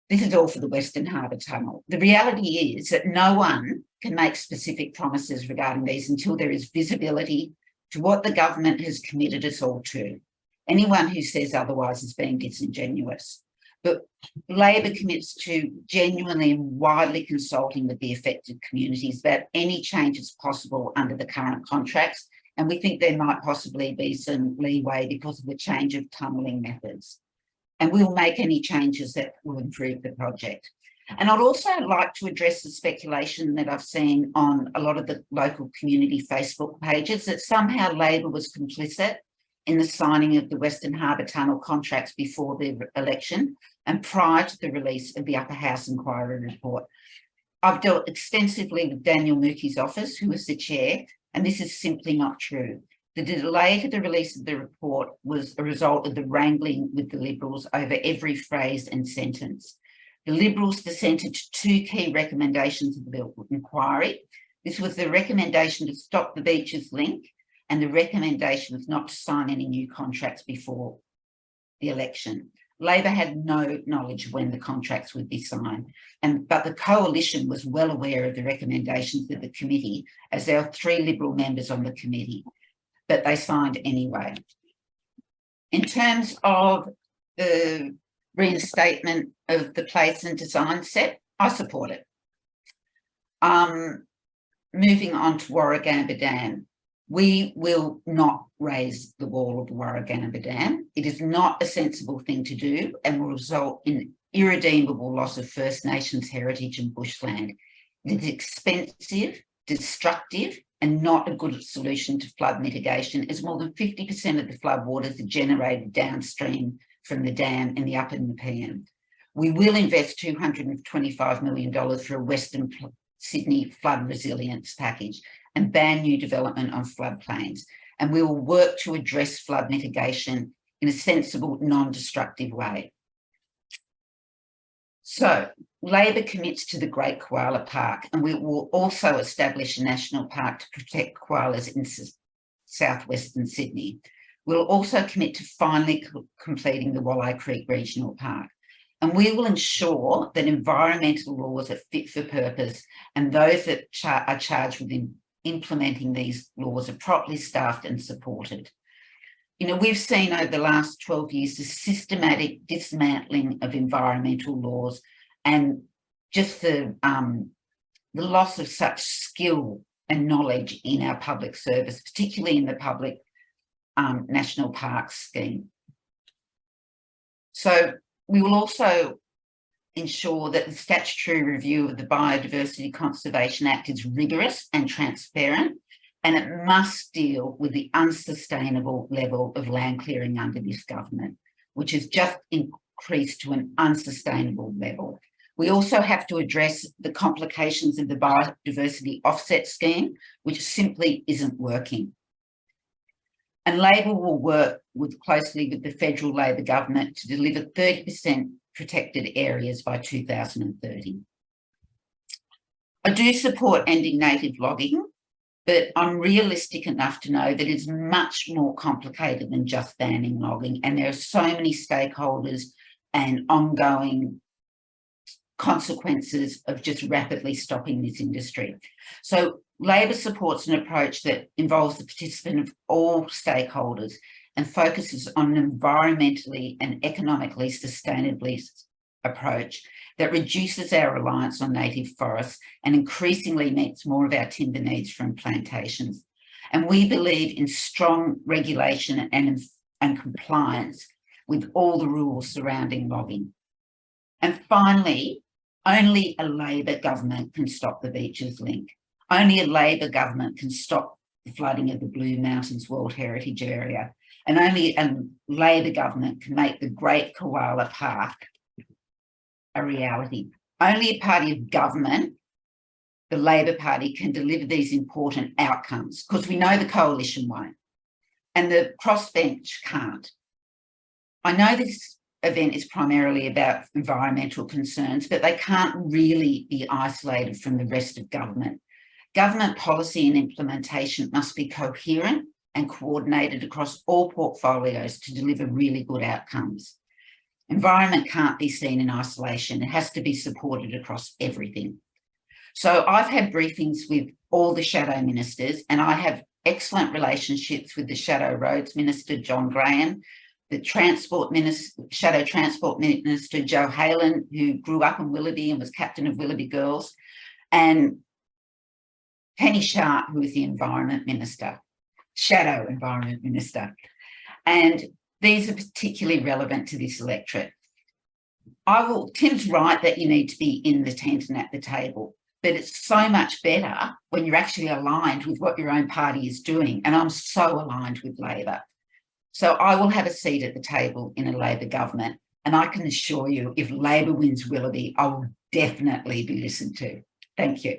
This is all for the Western Harbour Tunnel. The reality is that no one can make specific promises regarding these until there is visibility to what the government has committed us all to. Anyone who says otherwise is being disingenuous. But Labor commits to genuinely and widely consulting with the affected communities about any changes possible under the current contracts, and we think there might possibly be some leeway because of the change of tunnelling methods. And we will make any changes that will improve the project. And I'd also like to address the speculation that I've seen on a lot of the local community Facebook pages that somehow Labor was complicit in the signing of the Western Harbour Tunnel contracts before the election and prior to the release of the Upper House Inquiry report. I've dealt extensively with Daniel Mookie's office, who was the chair, and this is simply not true. The delay to the release of the report was a result of the wrangling with the Liberals over every phrase and sentence. The Liberals dissented to two key recommendations of the inquiry. This was the recommendation to stop the Beaches link and the recommendation was not to sign any new contracts before the election. Labor had no knowledge of when the contracts would be signed, but the coalition was well aware of the recommendations of the committee, as there are 3 Liberal members on the committee, but they signed anyway. In terms of the reinstatement of the place and design set, I support it. Moving on to Warragamba Dam. We will not raise the wall of the Warragamba Dam. It is not a sensible thing to do and will result in irredeemable loss of First Nations heritage and bushland. It is expensive, destructive, and not a good solution to flood mitigation, as more than 50% of the flood waters are generated downstream from the dam in the upper Nepean. We will invest $225 million for a Western Sydney flood resilience package and ban new development on floodplains. And we will work to address flood mitigation in a sensible, non-destructive way. So Labor commits to the Great Koala Park, and we will also establish a national park to protect koalas in southwestern Sydney. We'll also commit to finally completing the Walleye Creek Regional Park. And we will ensure that environmental laws are fit for purpose and those that are charged with implementing these laws are properly staffed and supported. You know, we've seen over the last 12 years the systematic dismantling of environmental laws and just the loss of such skill and knowledge in our public service, particularly in the public national parks scheme. So we will also ensure that the statutory review of the Biodiversity Conservation Act is rigorous and transparent, and it must deal with the unsustainable level of land clearing under this government, which has just increased to an unsustainable level. We also have to address the complications of the biodiversity offset scheme, which simply isn't working. And Labor will work closely with the federal Labor government to deliver 30% protected areas by 2030. I do support ending native logging, but I'm realistic enough to know that it's much more complicated than just banning logging, and there are so many stakeholders and ongoing consequences of just rapidly stopping this industry. So Labor supports an approach that involves the participation of all stakeholders and focuses on an environmentally and economically sustainable approach that reduces our reliance on native forests and increasingly meets more of our timber needs from plantations. And we believe in strong regulation and compliance with all the rules surrounding logging. And finally, only a Labor government can stop the Beaches link. Only a Labor government can stop the flooding of the Blue Mountains World Heritage Area. And only a Labor government can make the Great Koala Park a reality. Only a party of government, the Labor Party, can deliver these important outcomes, because we know the coalition won't and the crossbench can't. I know this event is primarily about environmental concerns, but they can't really be isolated from the rest of government. Government policy and implementation must be coherent and coordinated across all portfolios to deliver really good outcomes. Environment can't be seen in isolation. It has to be supported across everything. So I've had briefings with all the shadow ministers, and I have excellent relationships with the Shadow Roads Minister, John Graham, the Shadow Transport Minister, Joe Halen, who grew up in Willoughby and was captain of Willoughby Girls, and Penny Sharp, who is the Environment Minister, Shadow Environment Minister. And these are particularly relevant to this electorate. Tim's right that you need to be in the tent and at the table, but it's so much better when you're actually aligned with what your own party is doing. And I'm so aligned with Labor. So I will have a seat at the table in a Labor government. And I can assure you, if Labor wins Willoughby, I will definitely be listened to. Thank you.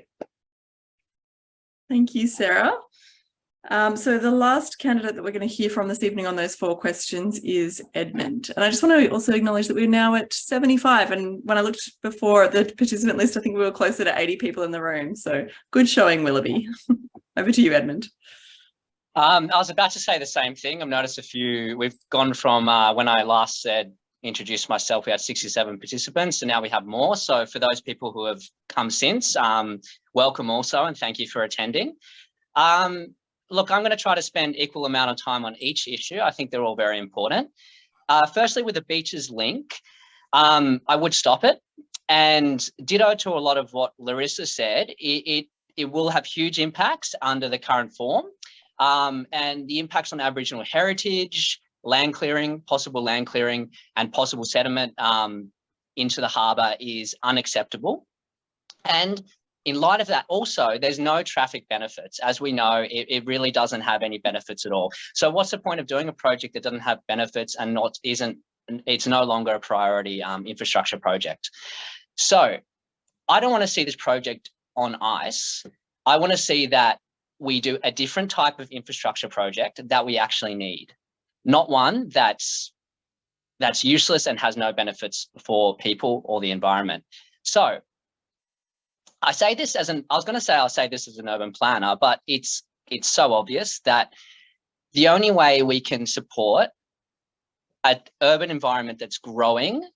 Thank you, Sarah. So the last candidate that we're going to hear from this evening on those 4 questions is Edmund. And I just want to also acknowledge that we're now at 75. And when I looked before at the participant list, I think we were closer to 80 people in the room. So good showing, Willoughby. Over to you, Edmund. I was about to say the same thing. I've noticed a few, we've gone from when I last introduced myself, we had 67 participants, and now we have more. So for those people who have come since, welcome also, and thank you for attending. Look, I'm going to try to spend equal amount of time on each issue. I think they're all very important. Firstly, with the beaches link, I would stop it. And ditto to a lot of what Larissa said, it will have huge impacts under the current form. And the impacts on Aboriginal heritage, land clearing, and possible settlement into the harbour is unacceptable. And in light of that, also, there's no traffic benefits. As we know, it really doesn't have any benefits at all. So what's the point of doing a project that doesn't have benefits and it's no longer a priority infrastructure project? So I don't want to see this project on ice. I want to see that we do a different type of infrastructure project that we actually need, not one that's useless and has no benefits for people or the environment. So I'll say this as an urban planner, but it's so obvious that the only way we can support an urban environment that's growing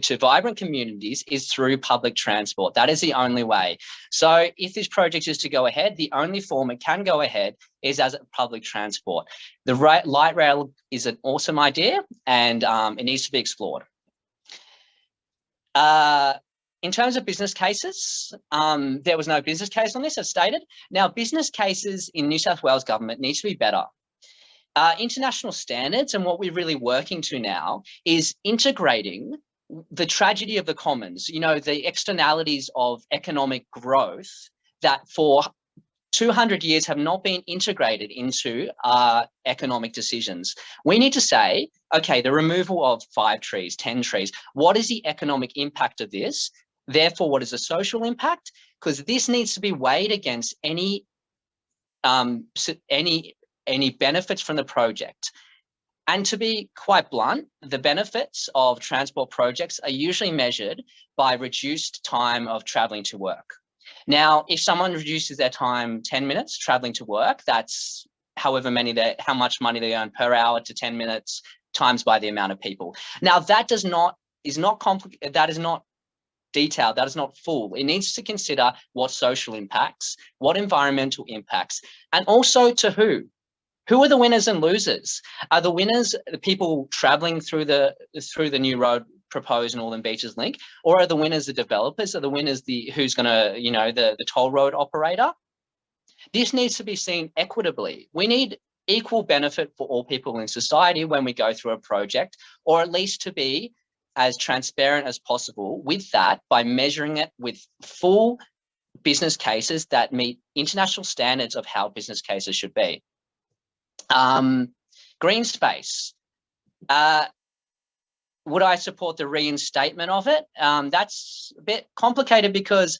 to vibrant communities is through public transport. That is the only way. So if this project is to go ahead, the only form it can go ahead is as public transport. The light rail is an awesome idea, and it needs to be explored. In terms of business cases, there was no business case on this, as stated. Now, business cases in New South Wales government need to be better. International standards, and what we're really working to now is integrating the tragedy of the commons, the externalities of economic growth that for 200 years have not been integrated into our economic decisions. We need to say, okay, the removal of 5 trees, 10 trees, what is the economic impact of this? Therefore, what is the social impact? Because this needs to be weighed against any benefits from the project. And to be quite blunt, the benefits of transport projects are usually measured by reduced time of travelling to work. Now, if someone reduces their time 10 minutes travelling to work, that's how much money they earn per hour to 10 minutes times by the amount of people. Now, that is not detailed, that is not full. It needs to consider what social impacts, what environmental impacts, and also to who. Who are the winners and losers? Are the winners the people travelling through the new road proposed Northern Beaches link, or are the winners the developers? Are the winners who's going to, the toll road operator? This needs to be seen equitably. We need equal benefit for all people in society when we go through a project, or at least to be as transparent as possible with that by measuring it with full business cases that meet international standards of how business cases should be. Green space. Would I support the reinstatement of it? That's a bit complicated because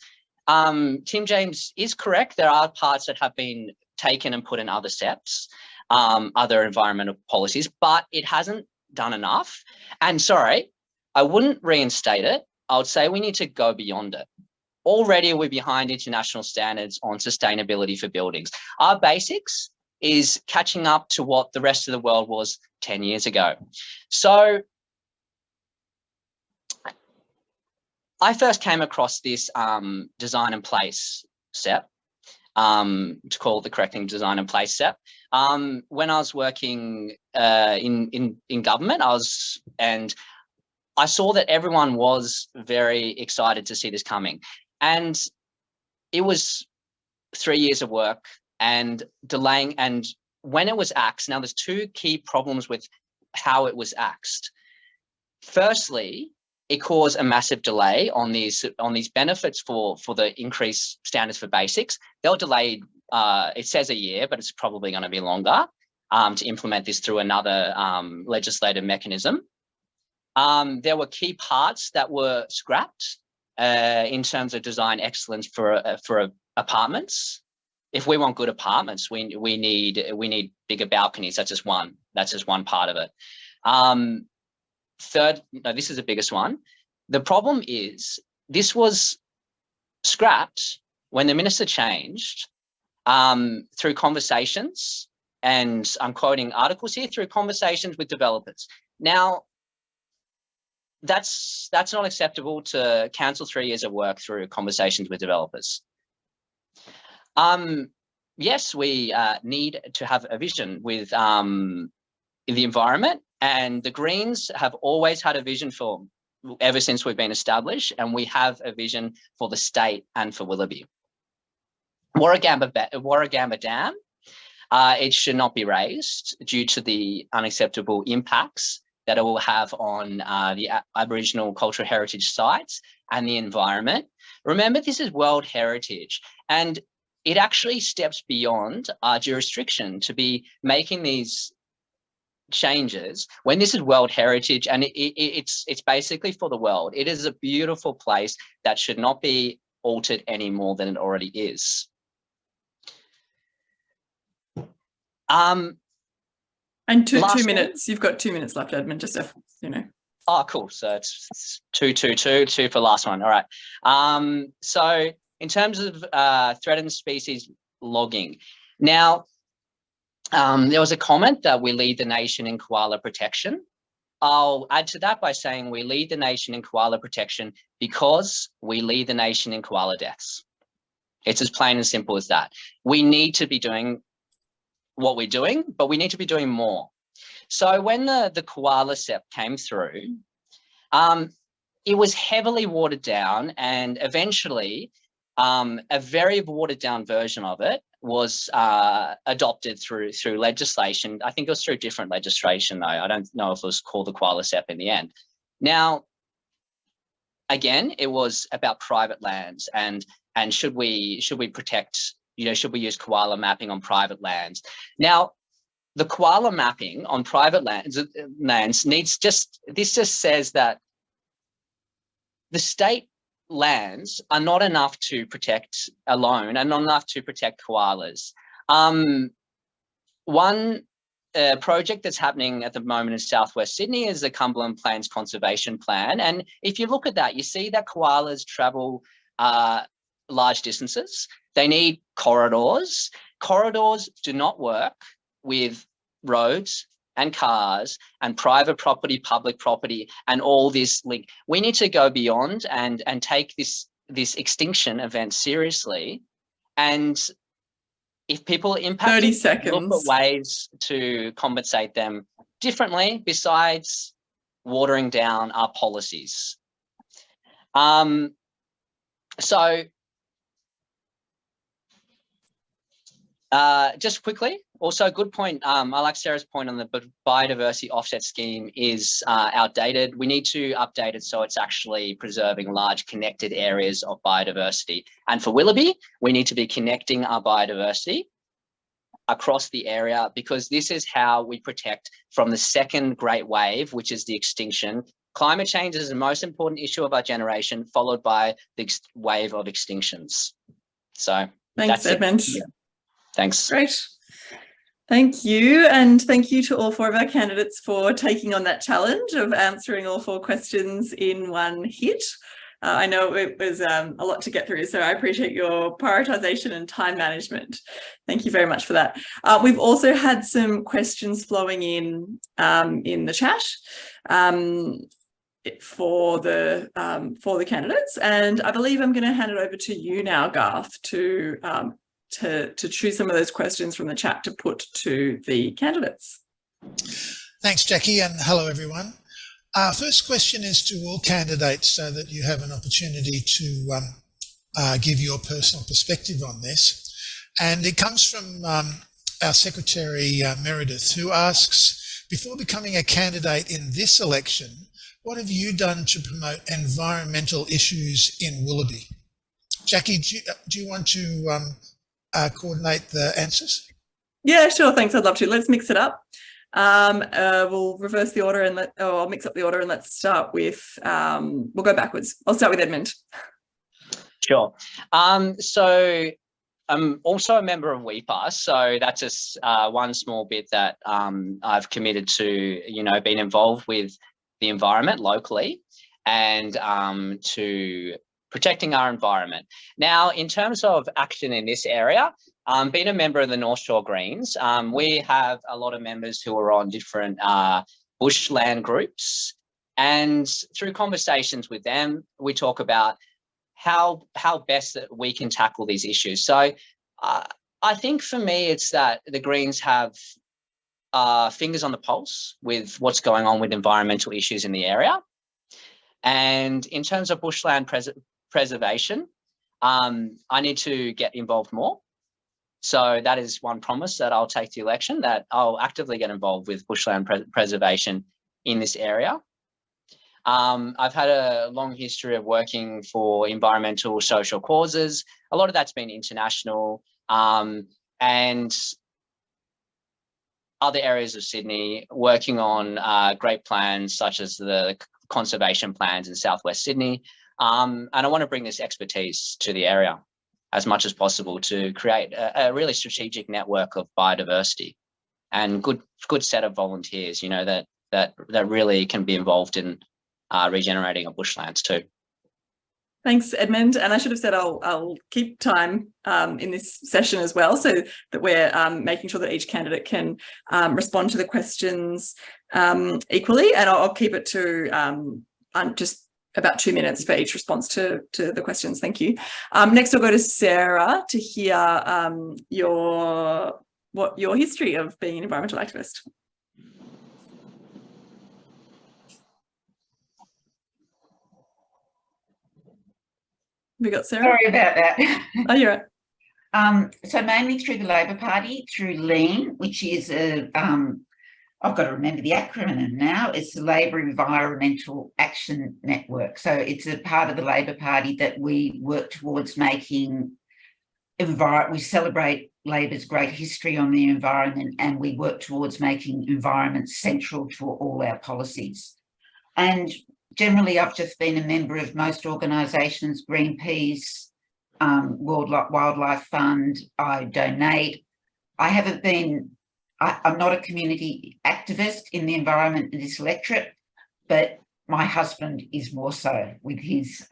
Tim James is correct. There are parts that have been taken and put in other steps, other environmental policies, but it hasn't done enough. And sorry, I wouldn't reinstate it. I would say we need to go beyond it. Already we're behind international standards on sustainability for buildings. Our basics is catching up to what the rest of the world was 10 years ago. So I first came across this design and place step, to call it the correcting design and place step. When I was working in government, I saw that everyone was very excited to see this coming. And it was 3 years of work and delaying. And when it was axed, now there's 2 key problems with how it was axed. Firstly, it caused a massive delay on these benefits for the increased standards for basics. They'll delay, it says a year, but it's probably going to be longer to implement this through another legislative mechanism. There were key parts that were scrapped in terms of design excellence for apartments. if we want good apartments, we need bigger balconies. That's just one part of it. Third, no, this is the biggest one. The problem is this was scrapped when the minister changed through conversations, and I'm quoting articles here, through conversations with developers. Now, that's not acceptable to cancel 3 years of work through conversations with developers. Yes, we need to have a vision with the environment, and the Greens have always had a vision for ever since we've been established, and we have a vision for the state and for Willoughby. Warragamba Dam, it should not be raised due to the unacceptable impacts that it will have on the Aboriginal cultural heritage sites and the environment. Remember, this is World Heritage, and it actually steps beyond our jurisdiction to be making these changes when this is World Heritage, and it's basically for the world. It is a beautiful place that should not be altered any more than it already is. And two minutes. You've got 2 minutes left, Edmund. Just you know. Oh, cool. So it's 2 for the last one. All right. So in terms of threatened species logging, now there was a comment that we lead the nation in koala protection. I'll add to that by saying we lead the nation in koala protection because we lead the nation in koala deaths. It's as plain and simple as that. We need to be doing what we're doing, but we need to be doing more. So when the koala SEP came through, it was heavily watered down, and eventually a very watered down version of it was adopted through legislation. I think it was through different legislation though. I don't know if it was called the koala SEP in the end. Now, again, it was about private lands and should we protect, you know, should we use koala mapping on private lands? Now, the koala mapping on private lands needs this just says that the state lands are not enough to protect alone and not enough to protect koalas. One project that's happening at the moment in Southwest Sydney is the Cumberland Plains Conservation Plan. And if you look at that, you see that koalas travel large distances. They need corridors. Corridors do not work with roads and cars and private property, public property, and all this link. We need to go beyond and take this extinction event seriously. And if people are impacted, 30 seconds. Look at ways to compensate them differently besides watering down our policies. So just quickly, also a good point. I like Sarah's point on the biodiversity offset scheme is outdated. We need to update it so it's actually preserving large connected areas of biodiversity. And for Willoughby, we need to be connecting our biodiversity across the area, because this is how we protect from the second great wave, which is the extinction. Climate change is the most important issue of our generation, followed by the wave of extinctions. So thanks, Edmund. Yeah. Thanks. Great. Thank you. And thank you to all 4 of our candidates for taking on that challenge of answering all 4 questions in one hit. I know it was a lot to get through, so I appreciate your prioritisation and time management. Thank you very much for that. We've also had some questions flowing in the chat for the candidates, and I believe I'm going to hand it over to you now, Garth, to choose some of those questions from the chat to put to the candidates. Thanks, Jackie, and hello, everyone. Our first question is to all candidates so that you have an opportunity to give your personal perspective on this. And it comes from our Secretary, Meredith, who asks, before becoming a candidate in this election, what have you done to promote environmental issues in Willoughby? Jackie, do you want to coordinate the answers? Yeah, sure. Thanks. I'd love to. Let's mix it up. We'll reverse the order and I'll mix up the order, and let's start with, we'll go backwards. I'll start with Edmund. Sure. So I'm also a member of WEPA, so that's just one small bit that I've committed to, you know, being involved with the environment locally and to protecting our environment. Now, in terms of action in this area, being a member of the North Shore Greens, we have a lot of members who are on different bushland groups, and through conversations with them, we talk about how best that we can tackle these issues. So I think for me, it's that the Greens have fingers on the pulse with what's going on with environmental issues in the area. And in terms of bushland preservation, I need to get involved more. So that is one promise that I'll take to the election, that I'll actively get involved with bushland preservation in this area. I've had a long history of working for environmental social causes. A lot of that's been international, and other areas of Sydney, working on great plans such as the conservation plans in Southwest Sydney. And I want to bring this expertise to the area as much as possible to create a really strategic network of biodiversity and good set of volunteers, you know, that really can be involved in regenerating our bushlands too. Thanks, Edmund. And I should have said I'll keep time in this session as well, so that we're making sure that each candidate can respond to the questions equally. And I'll keep it to just about 2 minutes for each response to the questions. Thank you. Next, I'll go to Sarah to hear your history of being an environmental activist. We got Sarah? Sorry about that. Oh, you're right. So mainly through the Labor Party, through LEAN, which is I've got to remember the acronym now. It's the Labor Environmental Action Network. So it's a part of the Labor Party that we work towards making we celebrate Labor's great history on the environment, and we work towards making environment central to all our policies. And generally, I've just been a member of most organisations, Greenpeace, World Wildlife Fund. I donate. I'm not a community activist in the environment in this electorate, but my husband is more so with his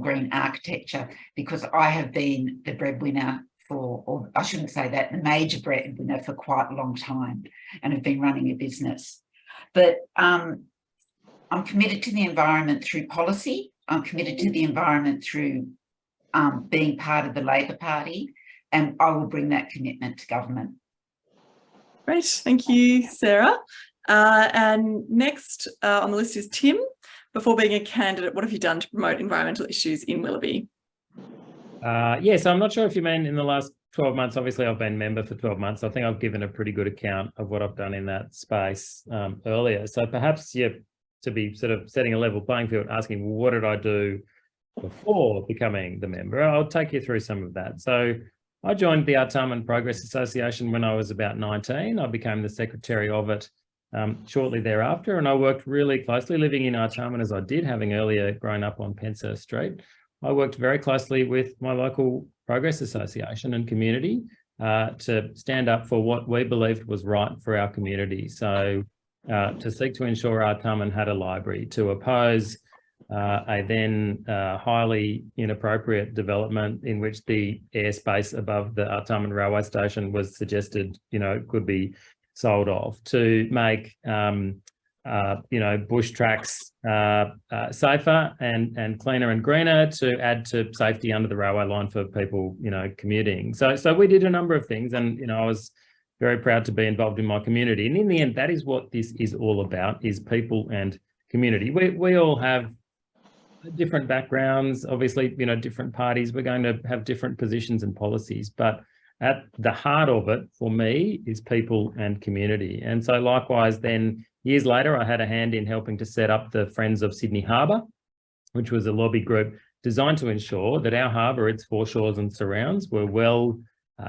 green architecture, because I have been the breadwinner or I shouldn't say that, the major breadwinner for quite a long time, and have been running a business. But I'm committed to the environment through policy. I'm committed to the environment through being part of the Labor Party, and I will bring that commitment to government. Great, thank you, Sarah. And next on the list is Tim. Before being a candidate, what have you done to promote environmental issues in Willoughby? So I'm not sure if you mean in the last 12 months. Obviously, I've been member for 12 months. I think I've given a pretty good account of what I've done in that space earlier. So perhaps to be sort of setting a level playing field, asking, well, what did I do before becoming the member? I'll take you through some of that. So I joined the Artarmon Progress Association when I was about 19. I became the secretary of it shortly thereafter, and I worked really closely, living in Artarmon as I did, having earlier grown up on Penshurst Street. I worked very closely with my local Progress Association and community to stand up for what we believed was right for our community. So to seek to ensure Artarmon had a library, to oppose a then highly inappropriate development in which the airspace above the Artarmon railway station was suggested, could be sold off, to make, bush tracks safer and cleaner and greener, to add to safety under the railway line for people, commuting. So we did a number of things, and, I was very proud to be involved in my community. And in the end, that is what this is all about, is people and community. We all have different backgrounds, obviously, different parties. We're going to have different positions and policies, but at the heart of it for me is people and community. And so likewise, then years later, I had a hand in helping to set up the Friends of Sydney Harbour, which was a lobby group designed to ensure that our harbour, its foreshores and surrounds, were well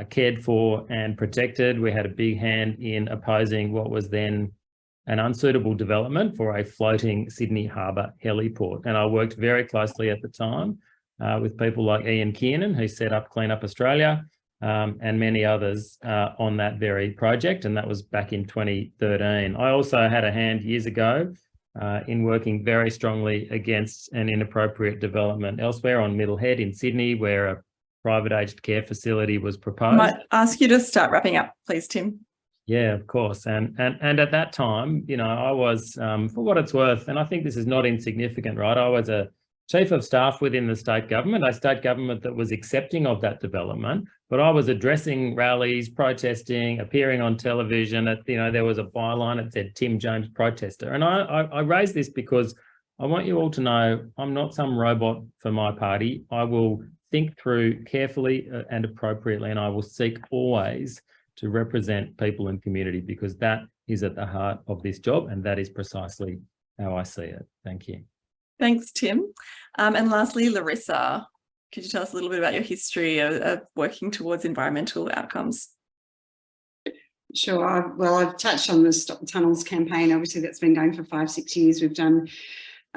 cared for and protected. We had a big hand in opposing what was then an unsuitable development for a floating Sydney Harbour heliport. And I worked very closely at the time with people like Ian Kiernan, who set up Clean Up Australia, and many others on that very project, and that was back in 2013. I also had a hand years ago in working very strongly against an inappropriate development elsewhere on Middle Head in Sydney, where a private aged care facility was proposed. I might ask you to start wrapping up, please, Tim. Yeah, of course. And at that time, you know, I was, for what it's worth, and I think this is not insignificant, right? I was a chief of staff within the state government, a state government that was accepting of that development, but I was addressing rallies, protesting, appearing on television. You know, there was a byline that said Tim James protester. And I raise this because I want you all to know I'm not some robot for my party. I will think through carefully and appropriately, and I will seek always to represent people and community, because that is at the heart of this job, and that is precisely how I see it. Thank you. Thanks, Tim. And lastly, Larissa, could you tell us a little bit about your history of working towards environmental outcomes? Sure. I've touched on the Stop the Tunnels campaign. Obviously, that's been going for 5-6 years. We've done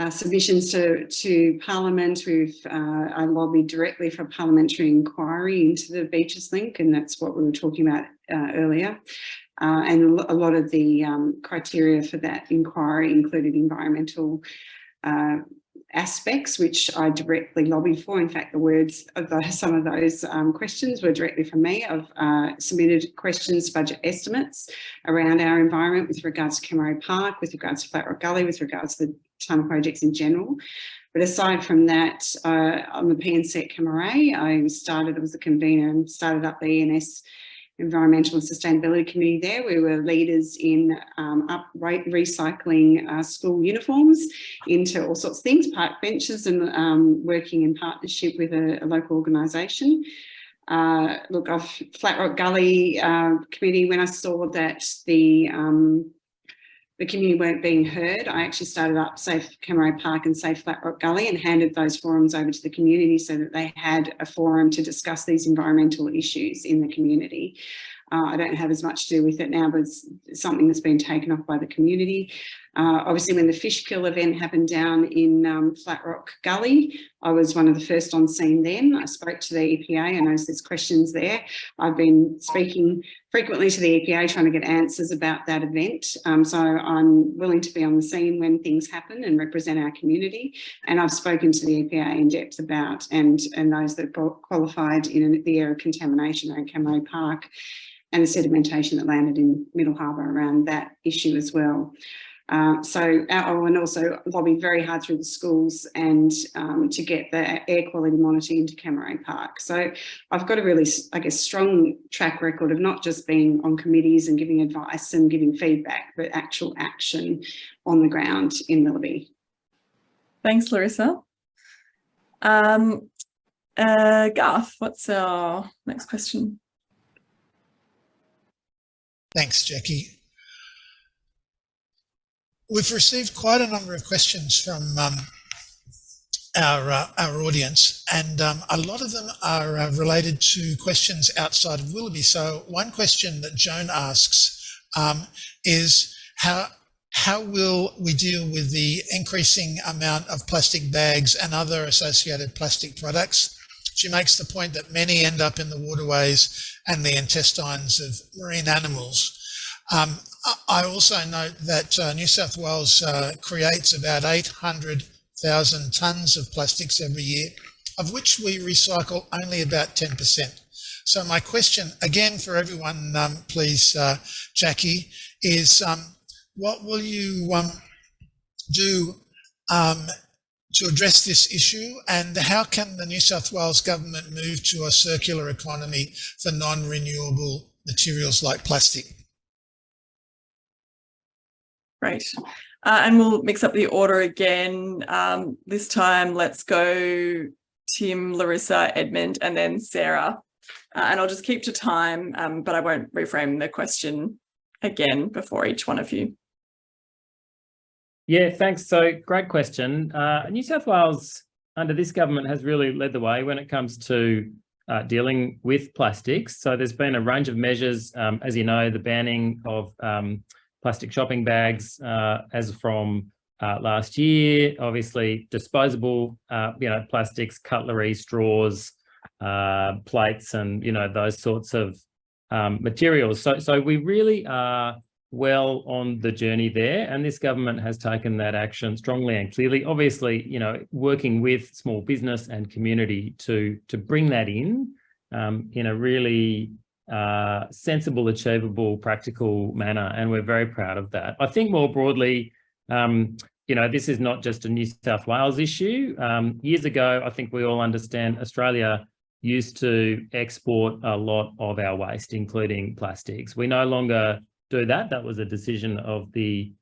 submissions to Parliament. I lobbied directly for a parliamentary inquiry into the Beaches Link, and that's what we were talking about earlier. And a lot of the criteria for that inquiry included environmental aspects, which I directly lobbied for. In fact, the words of some of those questions were directly from me. I've submitted questions, budget estimates around our environment with regards to Cammeray Park, with regards to Flat Rock Gully, with regards to the tunnel projects in general. But aside from that, on the PNC at Cammeray, I was the convener and started up the ENS Environmental and Sustainability Committee there. We were leaders in recycling school uniforms into all sorts of things, park benches, and working in partnership with a local organisation. Flat Rock Gully Committee, when I saw that the community weren't being heard, I actually started up Safe Cammeray Park and Safe Flat Rock Gully and handed those forums over to the community so that they had a forum to discuss these environmental issues in the community. I don't have as much to do with it now, but it's something that's been taken off by the community. Obviously, when the fish kill event happened down in Flat Rock Gully, I was one of the first on scene then. I spoke to the EPA. I noticed there's questions there. I've been speaking frequently to the EPA trying to get answers about that event. So I'm willing to be on the scene when things happen and represent our community. And I've spoken to the EPA in depth about and those that qualified in the area of contamination around Cammeray Park and the sedimentation that landed in Middle Harbour around that issue as well. And also lobbied very hard through the schools and to get the air quality monitoring into Cammeray Park. So I've got a really, I guess, strong track record of not just being on committees and giving advice and giving feedback, but actual action on the ground in Willoughby. Thanks, Larissa. Garth, what's our next question? Thanks, Jackie. We've received quite a number of questions from our audience, and a lot of them are related to questions outside of Willoughby. So one question that Joan asks is how will we deal with the increasing amount of plastic bags and other associated plastic products? She makes the point that many end up in the waterways and the intestines of marine animals. I also note that New South Wales creates about 800,000 tonnes of plastics every year, of which we recycle only about 10%. So my question, again for everyone, please, Jackie, is what will you do to address this issue, and how can the New South Wales government move to a circular economy for non-renewable materials like plastic? Great. And we'll mix up the order again. This time, let's go Tim, Larissa, Edmund, and then Sarah. And I'll just keep to time, but I won't reframe the question again before each one of you. Yeah, thanks. So great question. New South Wales under this government has really led the way when it comes to dealing with plastics. So there's been a range of measures, as you know, the banning of plastic shopping bags as from last year. Obviously, disposable, plastics, cutlery, straws, plates, and those sorts of materials. So we really are well on the journey there, and this government has taken that action strongly and clearly. Obviously, working with small business and community to bring that in a really sensible, achievable, practical manner, and we're very proud of that. I think more broadly, this is not just a New South Wales issue. Years ago, I think we all understand Australia used to export a lot of our waste, including plastics. We no longer do that. That was a decision of the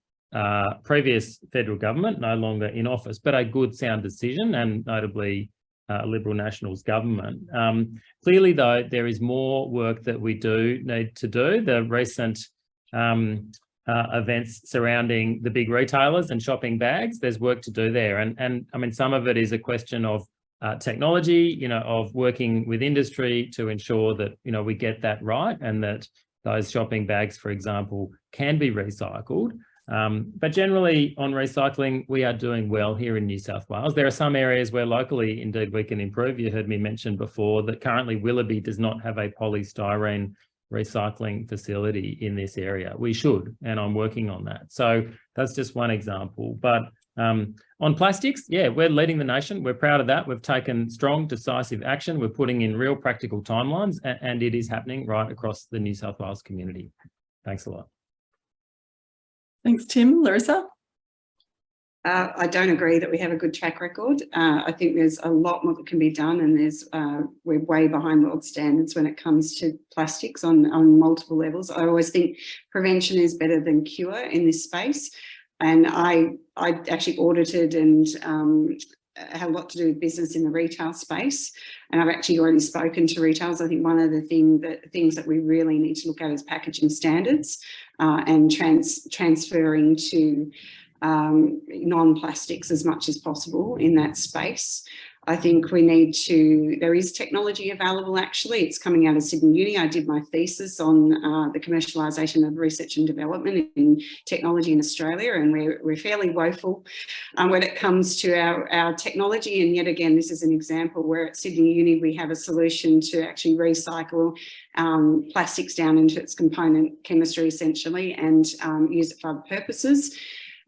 previous federal government, no longer in office, but a good, sound decision, and notably Liberal Nationals government. Clearly, though, there is more work that we do need to do. The recent events surrounding the big retailers and shopping bags, there's work to do there. And I mean, some of it is a question of technology, of working with industry to ensure that, we get that right, and that those shopping bags, for example, can be recycled. But generally on recycling, we are doing well here in New South Wales. There are some areas where locally, indeed, we can improve. You heard me mention before that currently Willoughby does not have a polystyrene recycling facility in this area. We should, and I'm working on that. So that's just one example. But on plastics, yeah, we're leading the nation. We're proud of that. We've taken strong, decisive action. We're putting in real practical timelines, and it is happening right across the New South Wales community. Thanks a lot. Thanks, Tim. Larissa? I don't agree that we have a good track record. I think there's a lot more that can be done, and we're way behind world standards when it comes to plastics on multiple levels. I always think prevention is better than cure in this space. And I actually audited and had a lot to do with business in the retail space. And I've actually already spoken to retailers. I think one of the things that we really need to look at is packaging standards and transferring to non-plastics as much as possible in that space. I think there is technology available actually. It's coming out of Sydney Uni. I did my thesis on the commercialisation of research and development in technology in Australia, and we're fairly woeful when it comes to our technology. And yet again, this is an example where at Sydney Uni we have a solution to actually recycle plastics down into its component chemistry essentially, and use it for other purposes.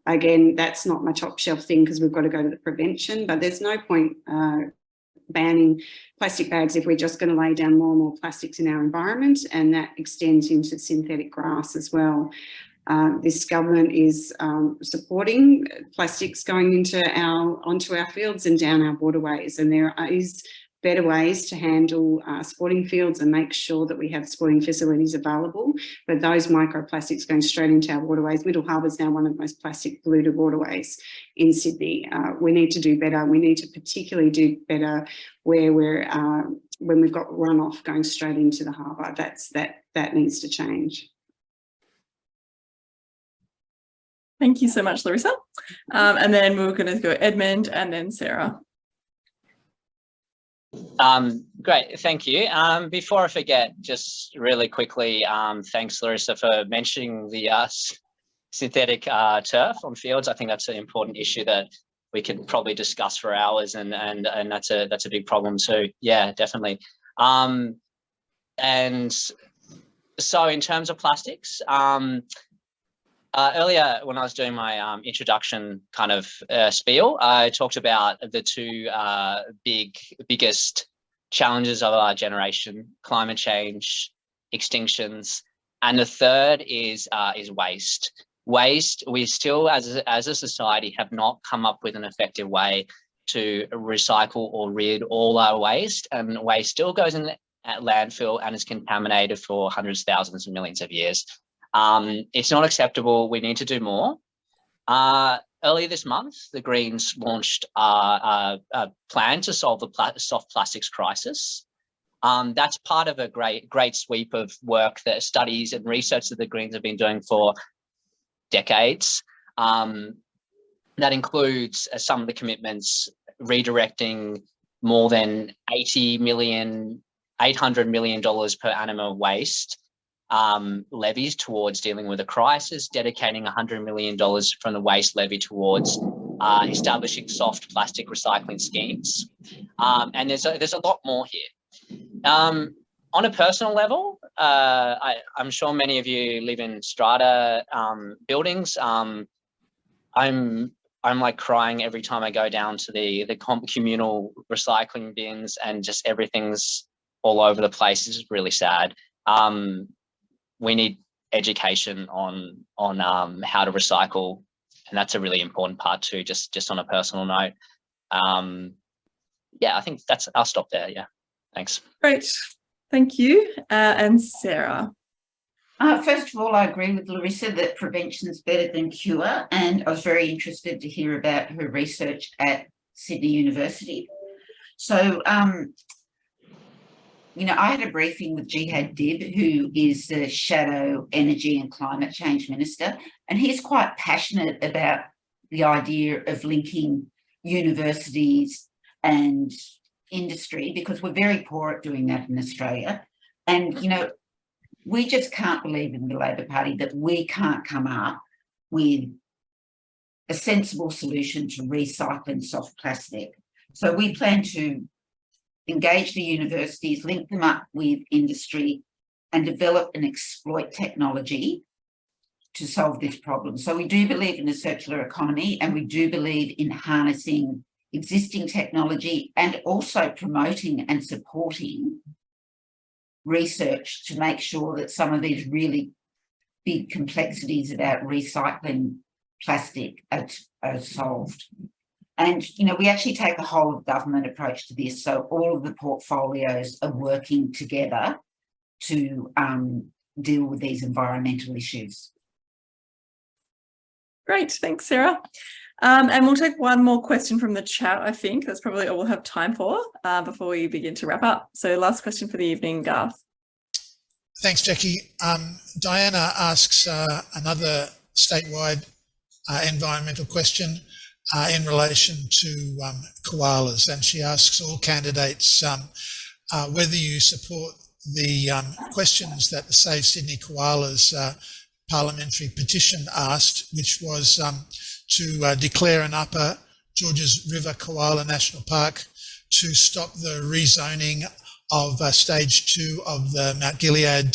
Again, that's not my top shelf thing because we've got to go to the prevention, but there's no point banning plastic bags if we're just going to lay down more and more plastics in our environment, and that extends into synthetic grass as well. This government is supporting plastics going onto our fields and down our waterways, and there is better ways to handle sporting fields and make sure that we have sporting facilities available. But those microplastics going straight into our waterways, Middle Harbour is now one of the most plastic polluted waterways in Sydney. We need to do better. We need to particularly do better where when we've got runoff going straight into the harbour. That needs to change. Thank you so much, Larissa. And then we're going to go Edmund and then Sarah. Great, thank you. Before I forget, just really quickly, thanks Larissa for mentioning the synthetic turf on fields. I think that's an important issue that we could probably discuss for hours, and that's a big problem too. Yeah, definitely. And so in terms of plastics, earlier when I was doing my introduction kind of spiel, I talked about the two biggest challenges of our generation: climate change, extinctions, and the third is waste. Waste, we still as a society have not come up with an effective way to recycle or rid all our waste, and waste still goes in at landfill and is contaminated for hundreds, thousands, and millions of years. It's not acceptable. We need to do more. Earlier this month, the Greens launched a plan to solve the soft plastics crisis. That's part of a great sweep of work, that studies and research that the Greens have been doing for decades. That includes some of the commitments redirecting more than $800 million per annum of waste levies towards dealing with a crisis, dedicating $100 million from the waste levy towards establishing soft plastic recycling schemes. And there's a lot more here. On a personal level, I'm sure many of you live in strata buildings. I'm like crying every time I go down to the communal recycling bins, and just everything's all over the place. It's really sad. We need education on how to recycle, and that's a really important part too. Just on a personal note. Yeah, I think I'll stop there. Yeah, thanks. Great, thank you. And Sarah. First of all, I agree with Larissa that prevention is better than cure, and I was very interested to hear about her research at Sydney University. So, you know, I had a briefing with Jihad Dib, who is the Shadow Energy and Climate Change Minister, and he's quite passionate about the idea of linking universities and industry, because we're very poor at doing that in Australia. And, you know, we just can't believe in the Labor Party that we can't come up with a sensible solution to recycling soft plastic. So we plan to engage the universities, link them up with industry, and develop and exploit technology to solve this problem. So we do believe in a circular economy, and we do believe in harnessing existing technology and also promoting and supporting research to make sure that some of these really big complexities about recycling plastic are solved. And, you know, we actually take a whole of government approach to this. So all of the portfolios are working together to deal with these environmental issues. Great, thanks, Sarah. And we'll take one more question from the chat, I think. That's probably all we'll have time for before we begin to wrap up. So last question for the evening, Garth. Thanks, Jackie. Diana asks another statewide environmental question in relation to koalas, and she asks all candidates whether you support the questions that the Save Sydney Koalas parliamentary petition asked, which was to declare an Upper Georges River Koala National Park, to stop the rezoning of stage 2 of the Mount Gilead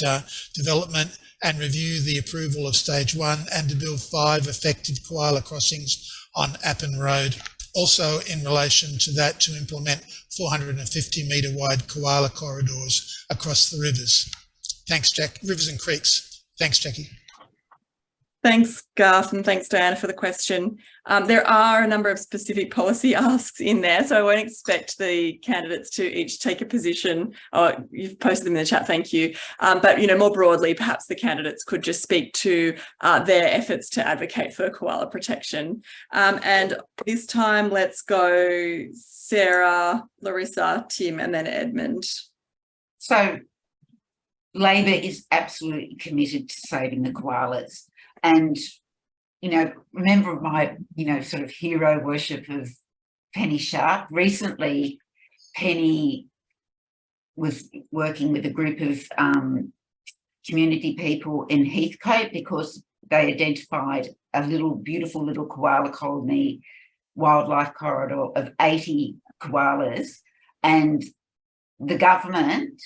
development, and review the approval of stage 1, and to build 5 effective koala crossings on Appin Road. Also in relation to that, to implement 450 metre wide koala corridors across the rivers. Thanks, Jack. Rivers and creeks. Thanks, Jackie. Thanks, Garth, and thanks, Diana, for the question. There are a number of specific policy asks in there, so I won't expect the candidates to each take a position. Oh, you've posted them in the chat, thank you. But, you know, more broadly, perhaps the candidates could just speak to their efforts to advocate for koala protection. And this time, let's go Sarah, Larissa, Tim, and then Edmund. So Labor is absolutely committed to saving the koalas. And, you know, remember my, you know, sort of hero worship of Penny Sharp. Recently, Penny was working with a group of community people in Heathcote, because they identified a little beautiful little koala colony wildlife corridor of 80 koalas. And the government,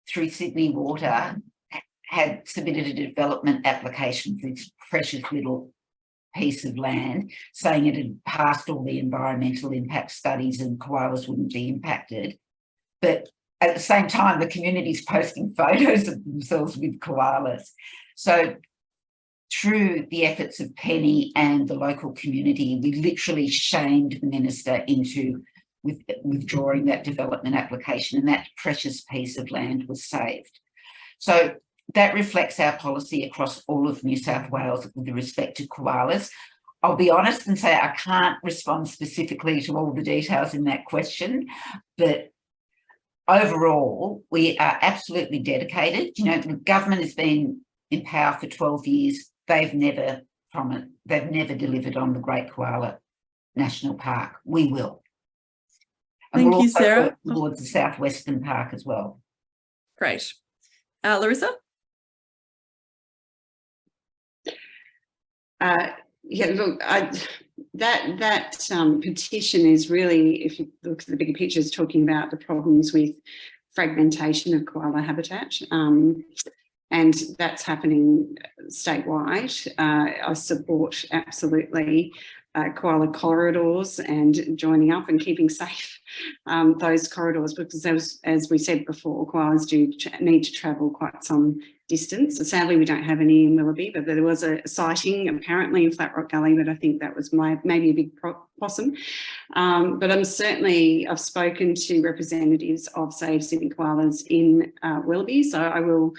through Sydney Water, had submitted a development application for this precious little piece of land, saying it had passed all the environmental impact studies and koalas wouldn't be impacted. But at the same time, the community's posting photos of themselves with koalas. So through the efforts of Penny and the local community, we literally shamed the minister into withdrawing that development application, and that precious piece of land was saved. So that reflects our policy across all of New South Wales with respect to koalas. I'll be honest and say I can't respond specifically to all the details in that question, but overall, we are absolutely dedicated. You know, the government has been in power for 12 years. They've never delivered on the Great Koala National Park. We will. And Thank we'll you, also Sarah. work towards the Southwestern Park as well. Great. Larissa? Yeah, look, that petition is really, if you look at the bigger picture, is talking about the problems with fragmentation of koala habitat. And that's happening statewide. I support absolutely koala corridors and joining up and keeping safe those corridors, because as we said before, koalas do need to travel quite some distance. So sadly, we don't have any in Willoughby, but there was a sighting apparently in Flat Rock Gully, but I think that was maybe a big possum. But I've spoken to representatives of Save Sydney Koalas in Willoughby, so I will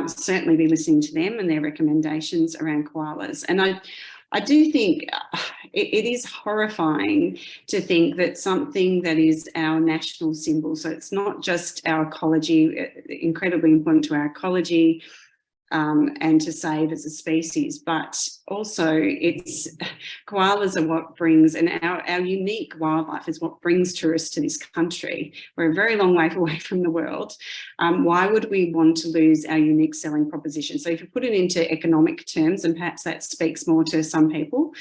certainly be listening to them and their recommendations around koalas. And I do think it is horrifying to think that something that is our national symbol, so it's not just our ecology, incredibly important to our ecology, and to save as a species, but also koalas are what brings, and our unique wildlife is what brings tourists to this country. We're a very long way away from the world. Why would we want to lose our unique selling proposition? So if you put it into economic terms, and perhaps that speaks more to some people,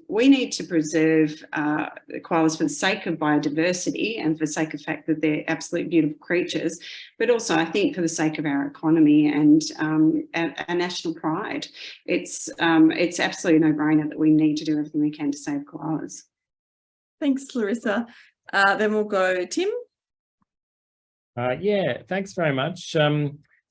we need to preserve koalas for the sake of biodiversity and for the sake of the fact that they're absolutely beautiful creatures, but also I think for the sake of our economy and our national pride. It's absolutely a no-brainer that we need to do everything we can to save koalas. Thanks, Larissa. Then we'll go Tim. Yeah, thanks very much.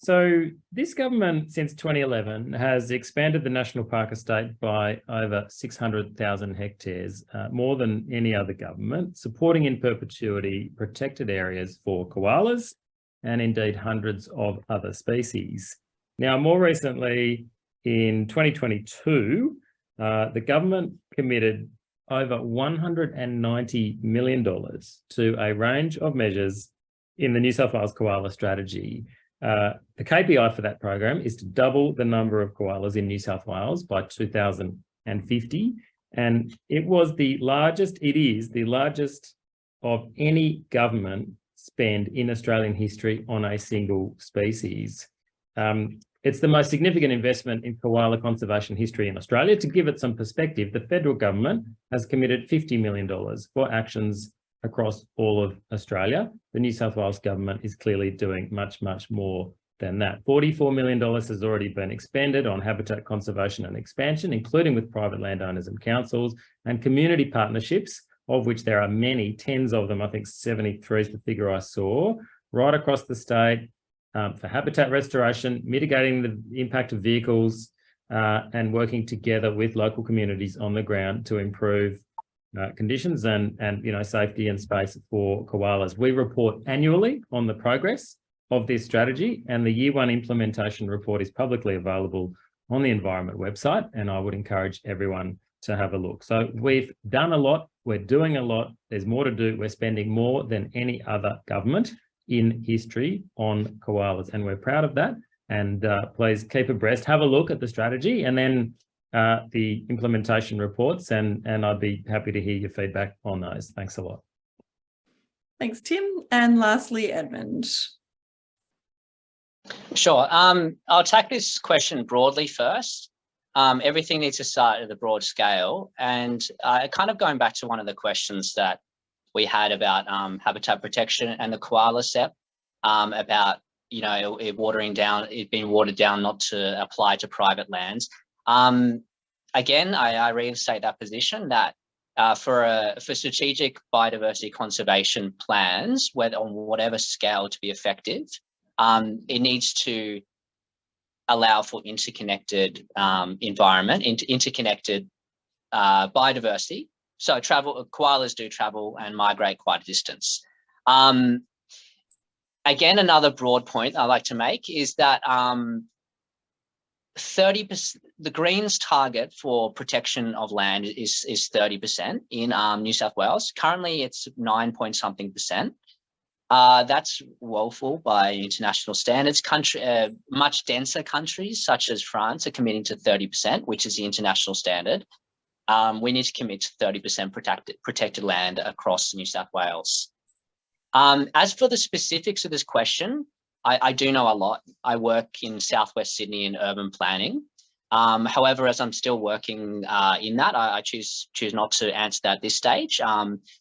So this government since 2011 has expanded the National Park estate by over 600,000 hectares, more than any other government, supporting in perpetuity protected areas for koalas and indeed hundreds of other species. Now, more recently, in 2022, the government committed over $190 million to a range of measures in the New South Wales Koala Strategy. The KPI for that program is to double the number of koalas in New South Wales by 2050. And it is the largest of any government spend in Australian history on a single species. It's the most significant investment in koala conservation history in Australia. To give it some perspective, the federal government has committed $50 million for actions across all of Australia. The New South Wales government is clearly doing much, much more than that. $44 million has already been expended on habitat conservation and expansion, including with private landowners and councils and community partnerships, of which there are many, tens of them. I think 73 is the figure I saw, right across the state, for habitat restoration, mitigating the impact of vehicles, and working together with local communities on the ground to improve conditions and safety and space for koalas. We report annually on the progress of this strategy, and the Year 1 implementation report is publicly available on the Environment website, and I would encourage everyone to have a look. So we've done a lot, we're doing a lot, there's more to do, we're spending more than any other government in history on koalas, and we're proud of that. And please keep abreast, have a look at the strategy and then the implementation reports, and I'd be happy to hear your feedback on those. Thanks a lot. Thanks, Tim. And lastly, Edmund. Sure. I'll tackle this question broadly first. Everything needs to start at the broad scale, and kind of going back to one of the questions that we had about habitat protection and the koala SEP, about it being watered down not to apply to private lands. Again, I reinstate that position that for strategic biodiversity conservation plans, whether on whatever scale to be effective, it needs to allow for interconnected environment, interconnected biodiversity. So koalas do travel and migrate quite a distance. Again, another broad point I like to make is that 30%, the Greens target for protection of land is 30% in New South Wales. Currently, it's 9-point-something%. That's woeful by international standards. Much denser countries such as France are committing to 30%, which is the international standard. We need to commit to 30% protected land across New South Wales. As for the specifics of this question, I do know a lot. I work in Southwest Sydney in urban planning. However, as I'm still working in that, I choose not to answer that at this stage.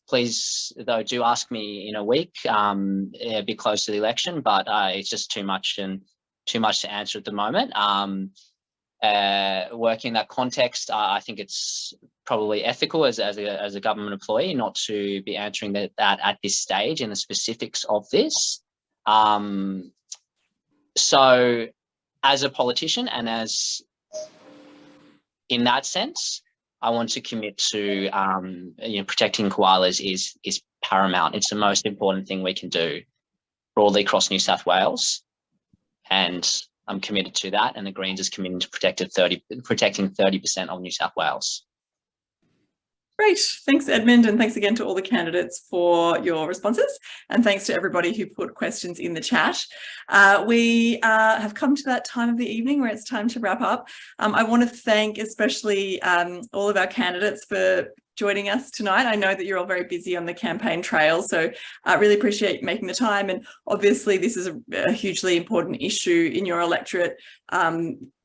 Please, though, do ask me in a week, a bit close to the election, but it's just too much to answer at the moment. Working in that context, I think it's probably ethical as a government employee not to be answering that at this stage in the specifics of this. So, as a politician and as in that sense, I want to commit to protecting koalas is paramount. It's the most important thing we can do broadly across New South Wales, and I'm committed to that. And the Greens is committed to protecting 30% of New South Wales. Great. Thanks, Edmund. And thanks again to all the candidates for your responses. And thanks to everybody who put questions in the chat. We have come to that time of the evening where it's time to wrap up. I want to thank especially all of our candidates for joining us tonight. I know that you're all very busy on the campaign trail, so I really appreciate making the time. And obviously this is a hugely important issue in your electorate.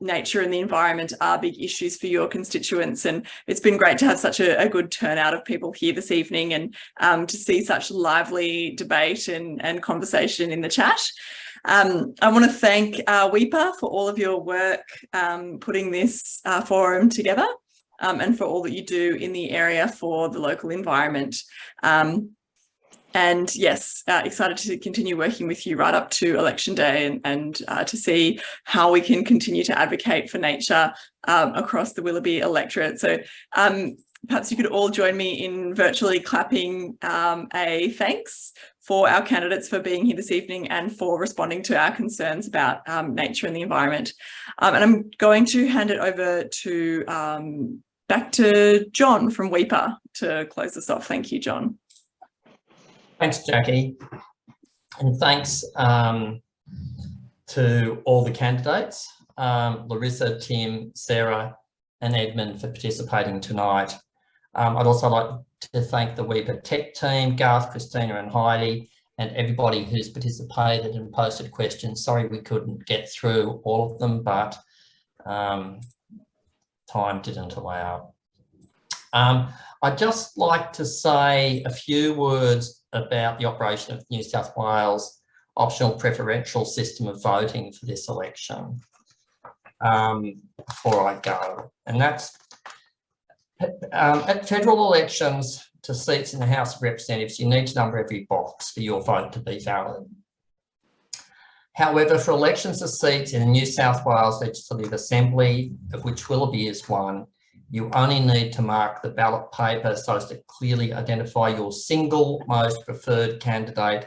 Nature and the environment are big issues for your constituents, and it's been great to have such a good turnout of people here this evening, and to see such lively debate and conversation in the chat. I want to thank Weepa for all of your work putting this forum together. And for all that you do in the area for the local environment. And yes, excited to continue working with you right up to Election Day and to see how we can continue to advocate for nature across the Willoughby electorate. So perhaps you could all join me in virtually clapping a thanks for our candidates for being here this evening and for responding to our concerns about nature and the environment. And I'm going to hand it over to back to John from Weepa to close this off. Thank you, John. Thanks, Jackie. And thanks to all the candidates, Larissa, Tim, Sarah and Edmund for participating tonight. I'd also like to thank the Weepa tech team, Garth, Christina and Heidi, and everybody who's participated and posted questions. Sorry we couldn't get through all of them, but time didn't allow. I'd just like to say a few words about the operation of New South Wales optional preferential system of voting for this election before I go. And that's at federal elections to seats in the House of Representatives, you need to number every box for your vote to be valid. However, for elections to seats in the New South Wales Legislative Assembly, of which Willoughby is one, you only need to mark the ballot paper so as to clearly identify your single most preferred candidate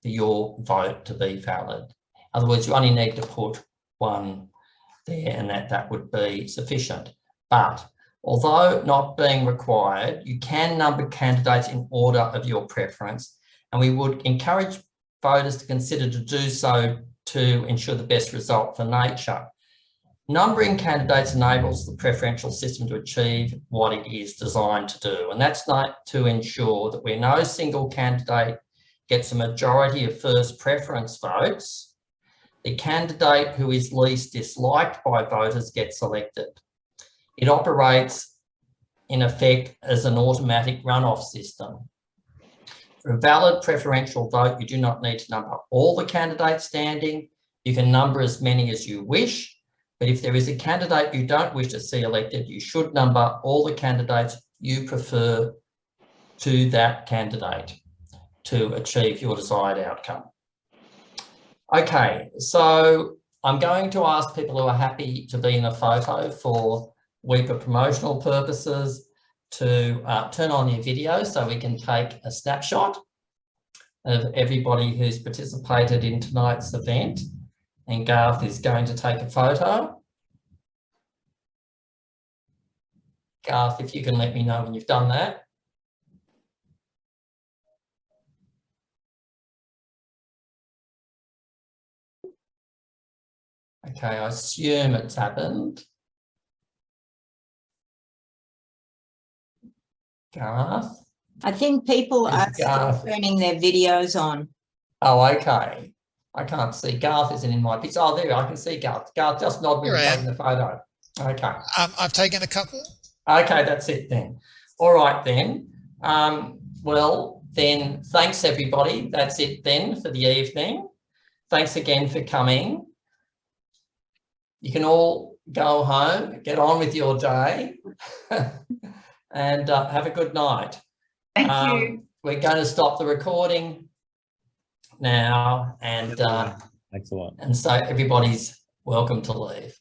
for your vote to be valid. In other words, you only need to put one there and that would be sufficient. But although not being required, you can number candidates in order of your preference, and we would encourage voters to consider to do so to ensure the best result for nature. Numbering candidates enables the preferential system to achieve what it is designed to do, and that's not to ensure that where no single candidate gets a majority of first preference votes, the candidate who is least disliked by voters gets elected. It operates in effect as an automatic runoff system. For a valid preferential vote, you do not need to number all the candidates standing. You can number as many as you wish, but if there is a candidate you don't wish to see elected, you should number all the candidates you prefer to that candidate to achieve your desired outcome. Okay, so I'm going to ask people who are happy to be in a photo for Weepa promotional purposes to turn on your video so we can take a snapshot of everybody who's participated in tonight's event. And Garth is going to take a photo. Garth, if you can let me know when you've done that. Okay, I assume it's happened. Garth? I think people are still turning their videos on. Oh, okay. I can't see. Garth isn't in my picture. Oh, there, I can see Garth. Garth, just nod when you're taking the photo. Okay. I've taken a couple. Okay, that's it then. All right then. Well, then thanks everybody. That's it then for the evening. Thanks again for coming. You can all go home, get on with your day and have a good night. Thank you. We're going to stop the recording now and Thanks a lot. and so everybody's welcome to leave.